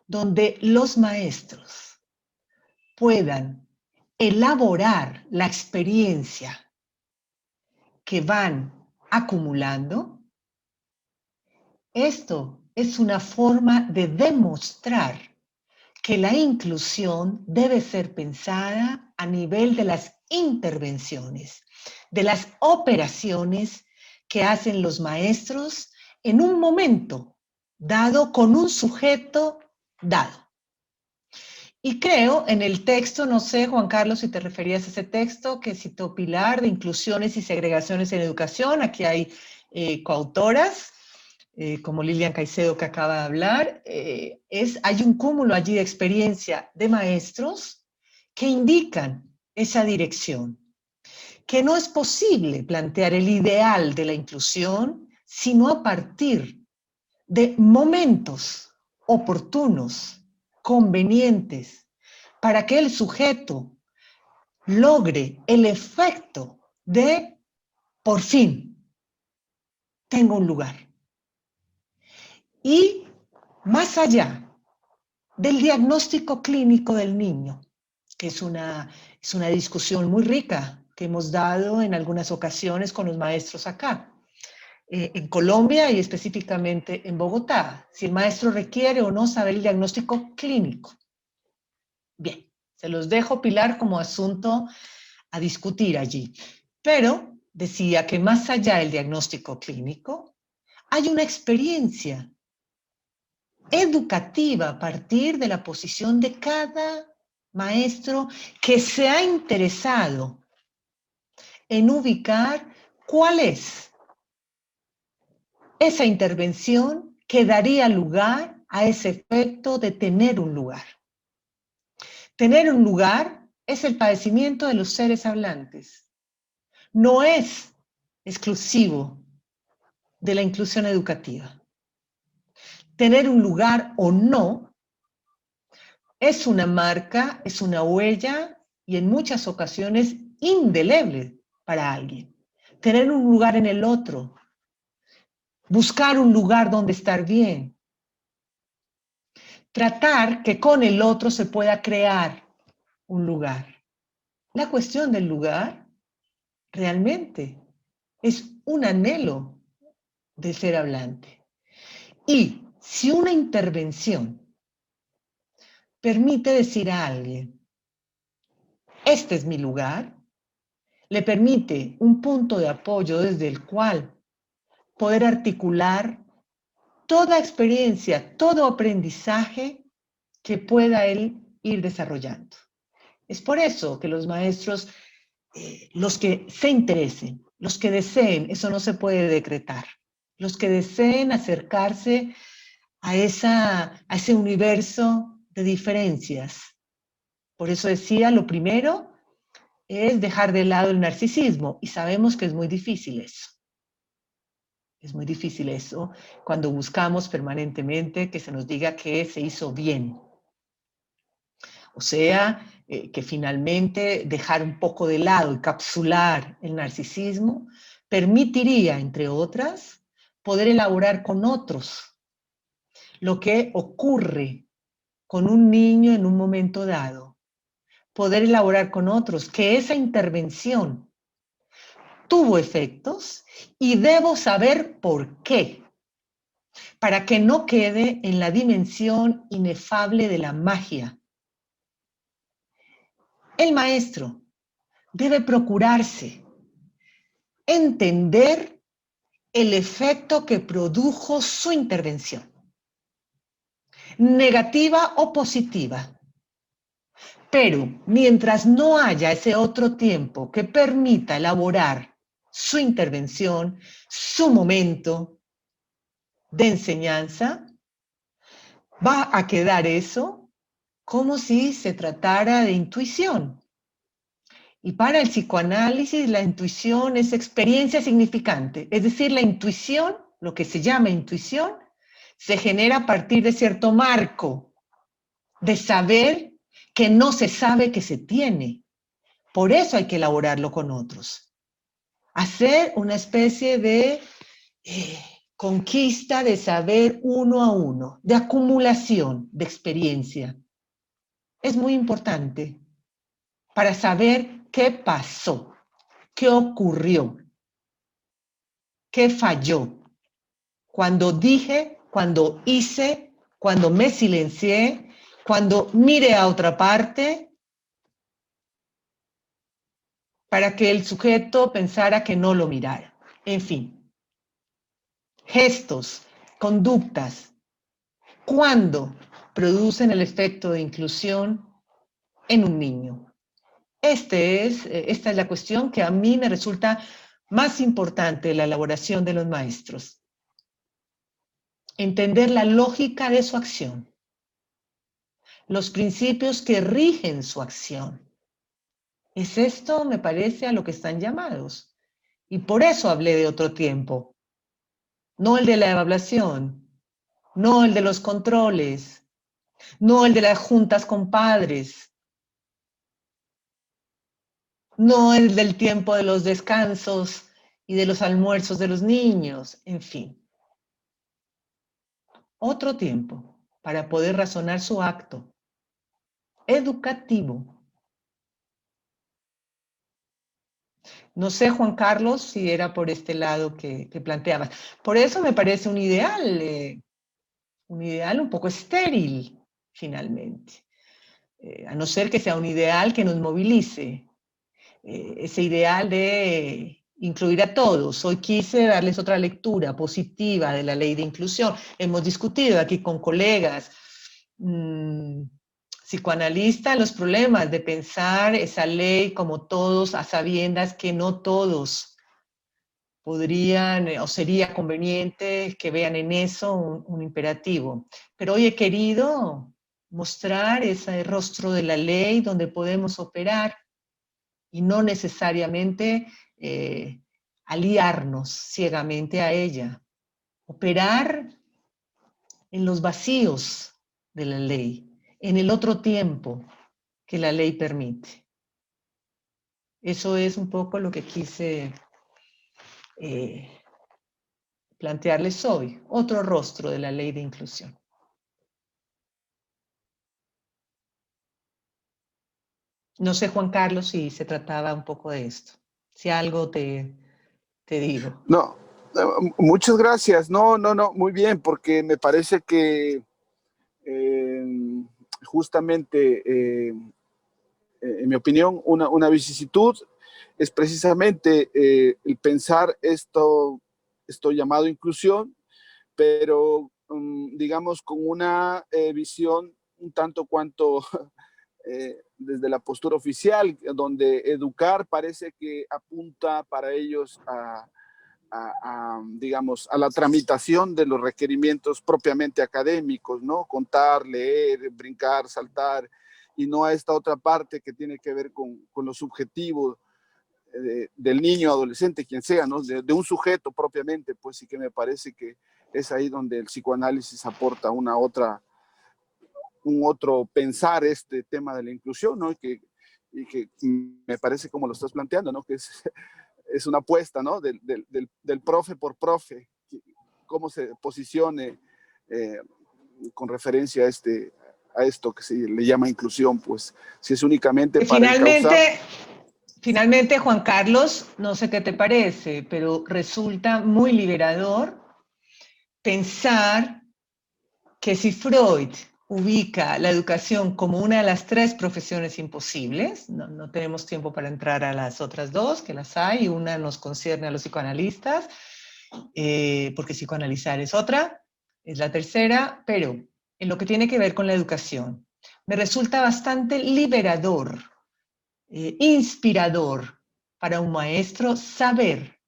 donde los maestros puedan elaborar la experiencia que van acumulando, esto es una forma de demostrar que la inclusión debe ser pensada a nivel de las intervenciones, de las operaciones que hacen los maestros en un momento dado con un sujeto dado. Y creo en el texto, no sé, Juan Carlos, si te referías a ese texto que citó Pilar, de inclusiones y segregaciones en educación. Aquí hay coautoras, como Lilian Caicedo que acaba de hablar. Hay un cúmulo allí de experiencia de maestros que indican esa dirección, que no es posible plantear el ideal de la inclusión sino a partir de momentos oportunos, convenientes, para que el sujeto logre el efecto de, por fin, tengo un lugar. Y más allá del diagnóstico clínico del niño, que es una discusión muy rica que hemos dado en algunas ocasiones con los maestros acá, en Colombia y específicamente en Bogotá, si el maestro requiere o no saber el diagnóstico clínico. Bien, se los dejo, Pilar, como asunto a discutir allí. Pero decía que más allá del diagnóstico clínico, hay una experiencia educativa a partir de la posición de cada maestro que se ha interesado en ubicar cuál es esa intervención que daría lugar a ese efecto de tener un lugar. Tener un lugar es el padecimiento de los seres hablantes. No es exclusivo de la inclusión educativa. Tener un lugar o no es una marca, es una huella y en muchas ocasiones indeleble para alguien. Tener un lugar en el otro, buscar un lugar donde estar bien, tratar que con el otro se pueda crear un lugar. La cuestión del lugar realmente es un anhelo del ser hablante. Y si una intervención permite decir a alguien, este es mi lugar, le permite un punto de apoyo desde el cual poder articular toda experiencia, todo aprendizaje que pueda él ir desarrollando. Es por eso que los maestros, los que se interesen, los que deseen, eso no se puede decretar, los que deseen acercarse a ese universo de diferencias. Por eso decía, lo primero es dejar de lado el narcisismo, y sabemos que es muy difícil eso. Es muy difícil eso cuando buscamos permanentemente que se nos diga que se hizo bien. O sea, que finalmente dejar un poco de lado, encapsular el narcisismo permitiría, entre otras, poder elaborar con otros lo que ocurre con un niño en un momento dado. Poder elaborar con otros que esa intervención tuvo efectos y debo saber por qué, para que no quede en la dimensión inefable de la magia. El maestro debe procurarse entender el efecto que produjo su intervención, negativa o positiva. Pero mientras no haya ese otro tiempo que permita elaborar su intervención, su momento de enseñanza, va a quedar eso como si se tratara de intuición. Y para el psicoanálisis, la intuición es experiencia significante. Es decir, la intuición, lo que se llama intuición, se genera a partir de cierto marco de saber que no se sabe que se tiene. Por eso hay que elaborarlo con otros. Hacer una especie de conquista de saber uno a uno, de acumulación de experiencia. Es muy importante para saber qué pasó, qué ocurrió, qué falló. Cuando dije, cuando hice, cuando me silencié, cuando miré a otra parte, para que el sujeto pensara que no lo mirara. En fin, gestos, conductas, ¿cuándo producen el efecto de inclusión en un niño? Esta es la cuestión que a mí me resulta más importante de la elaboración de los maestros. Entender la lógica de su acción, los principios que rigen su acción. Es esto, me parece, a lo que están llamados. Y por eso hablé de otro tiempo. No el de la evaluación, no el de los controles, no el de las juntas con padres, no el del tiempo de los descansos y de los almuerzos de los niños, en fin. Otro tiempo para poder razonar su acto educativo. No sé, Juan Carlos, si era por este lado que planteabas. Por eso me parece un ideal un poco estéril, finalmente. A no ser que sea un ideal que nos movilice. Ese ideal de incluir a todos. Hoy quise darles otra lectura positiva de la ley de inclusión. Hemos discutido aquí con colegas psicoanalistas los problemas de pensar esa ley como todos, a sabiendas que no todos podrían o sería conveniente que vean en eso un imperativo. Pero hoy he querido mostrar ese rostro de la ley donde podemos operar y no necesariamente aliarnos ciegamente a ella. Operar en los vacíos de la ley, en el otro tiempo que la ley permite. Eso es un poco lo que quise plantearles hoy, otro rostro de la ley de inclusión. No sé, Juan Carlos, si se trataba un poco de esto, si algo te digo. No, muchas gracias. No, muy bien, porque me parece que justamente, en mi opinión, una vicisitud es precisamente el pensar esto llamado inclusión, pero digamos con una visión un tanto cuanto desde la postura oficial, donde educar parece que apunta para ellos digamos, a la tramitación de los requerimientos propiamente académicos, ¿no? Contar, leer, brincar, saltar, y no a esta otra parte que tiene que ver con lo subjetivo del niño, adolescente, quien sea, ¿no? De un sujeto propiamente, pues sí que me parece que es ahí donde el psicoanálisis aporta un otro pensar este tema de la inclusión, ¿no? Y que me parece como lo estás planteando, ¿no? Que es es una apuesta, ¿no? Del profe por profe, cómo se posicione con referencia a esto que se le llama inclusión, pues si es únicamente para encauzar. Finalmente, Juan Carlos, no sé qué te parece, pero resulta muy liberador pensar que si Freud ubica la educación como una de las 3 profesiones imposibles, no tenemos tiempo para entrar a las otras 2, que las hay, y una nos concierne a los psicoanalistas, porque psicoanalizar es otra, es la tercera, pero en lo que tiene que ver con la educación, me resulta bastante liberador, inspirador para un maestro saber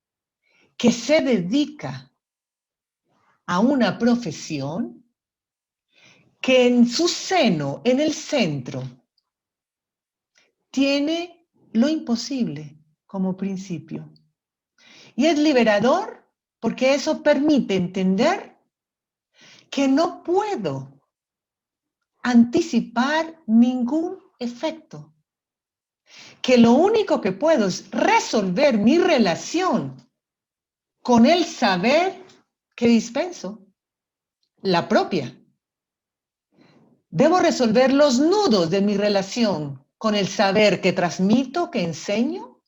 que se dedica a una profesión que en su seno, en el centro, tiene lo imposible como principio. Y es liberador porque eso permite entender que no puedo anticipar ningún efecto, que lo único que puedo es resolver mi relación con el saber que dispenso, la propia. Debo resolver los nudos de mi relación con el saber que transmito, que enseño,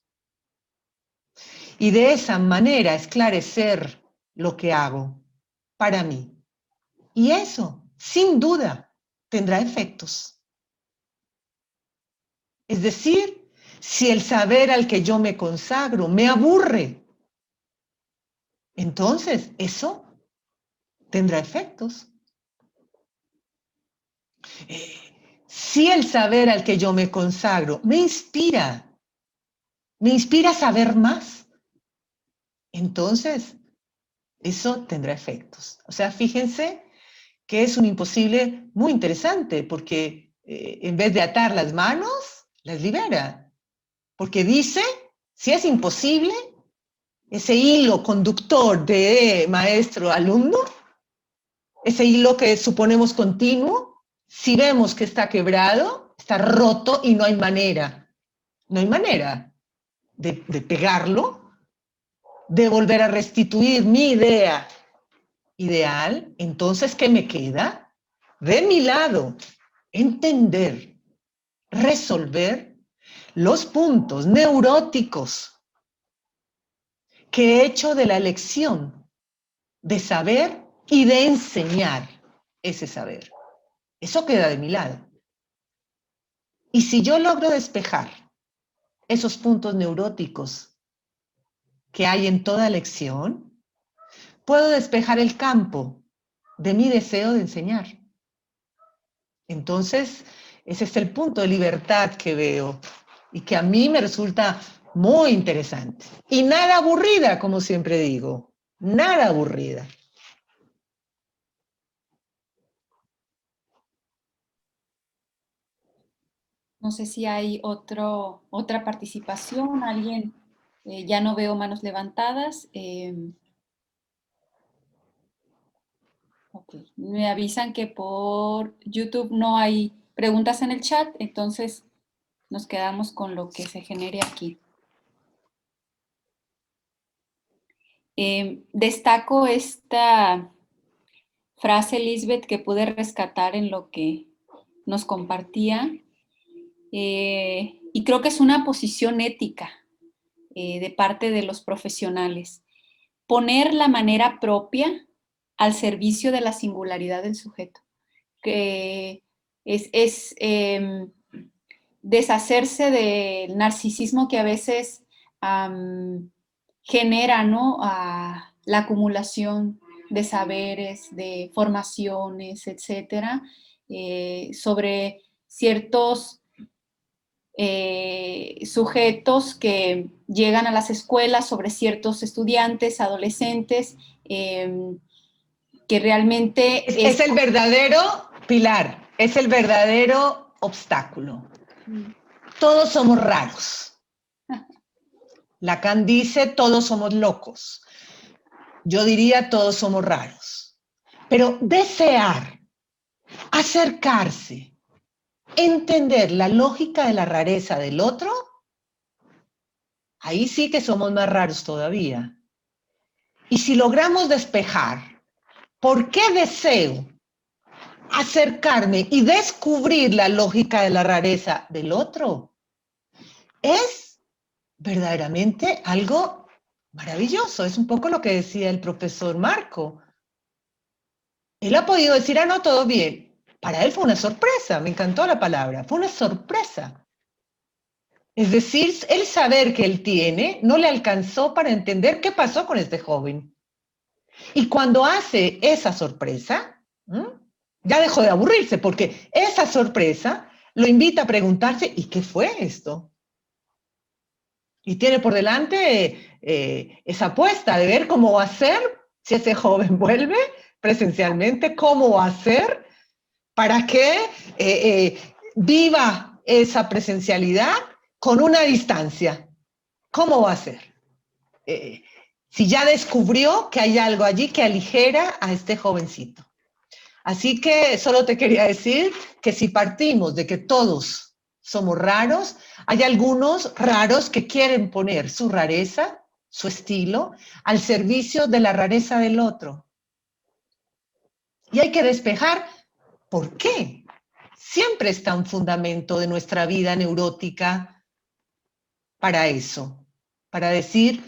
y de esa manera esclarecer lo que hago para mí. Y eso, sin duda, tendrá efectos. Es decir, si el saber al que yo me consagro me aburre, entonces eso tendrá efectos. Si el saber al que yo me consagro me inspira a saber más, entonces eso tendrá efectos. O sea, fíjense que es un imposible muy interesante, porque en vez de atar las manos, las libera. Porque dice, si es imposible, ese hilo conductor de maestro-alumno, ese hilo que suponemos continuo, si vemos que está quebrado, está roto y no hay manera de pegarlo, de volver a restituir mi idea ideal, entonces, ¿qué me queda? De mi lado, entender, resolver los puntos neuróticos que he hecho de la elección de saber y de enseñar ese saber. Eso queda de mi lado. Y si yo logro despejar esos puntos neuróticos que hay en toda lección, puedo despejar el campo de mi deseo de enseñar. Entonces, ese es el punto de libertad que veo y que a mí me resulta muy interesante. Y nada aburrida, como siempre digo, nada aburrida. No sé si hay otra participación, alguien, ya no veo manos levantadas. Ok, me avisan que por YouTube no hay preguntas en el chat, entonces nos quedamos con lo que se genere aquí. Destaco esta frase, Lisbeth, que pude rescatar en lo que nos compartía, y creo que es una posición ética de parte de los profesionales. Poner la manera propia al servicio de la singularidad del sujeto, que es deshacerse del narcisismo que a veces genera, ¿no? La acumulación de saberes, de formaciones, etcétera, sobre ciertos sujetos que llegan a las escuelas, sobre ciertos estudiantes, adolescentes, que realmente es el verdadero pilar, es el verdadero obstáculo. Todos somos raros. Lacan dice, todos somos locos. Yo diría, todos somos raros. Pero desear, acercarse, entender la lógica de la rareza del otro, ahí sí que somos más raros todavía. Y si logramos despejar, ¿por qué deseo acercarme y descubrir la lógica de la rareza del otro? Es verdaderamente algo maravilloso. Es un poco lo que decía el profesor Marco. Él ha podido decir, no, todo bien. Para él fue una sorpresa, me encantó la palabra, fue una sorpresa. Es decir, el saber que él tiene no le alcanzó para entender qué pasó con este joven. Y cuando hace esa sorpresa, ya dejó de aburrirse, porque esa sorpresa lo invita a preguntarse, ¿y qué fue esto? Y tiene por delante esa apuesta de ver cómo va a ser si ese joven vuelve presencialmente, cómo va a ser para que viva esa presencialidad con una distancia. ¿Cómo va a ser? Si ya descubrió que hay algo allí que aligera a este jovencito. Así que solo te quería decir que si partimos de que todos somos raros, hay algunos raros que quieren poner su rareza, su estilo, al servicio de la rareza del otro. Y hay que despejar por qué. Siempre está un fundamento de nuestra vida neurótica para eso, para decir,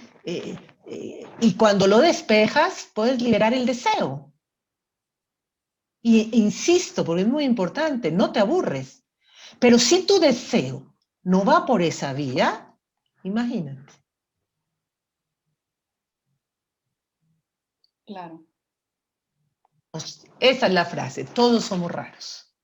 y cuando lo despejas, puedes liberar el deseo. Y insisto, porque es muy importante, no te aburres. Pero si tu deseo no va por esa vía, imagínate. Claro. Esa es la frase, todos somos raros.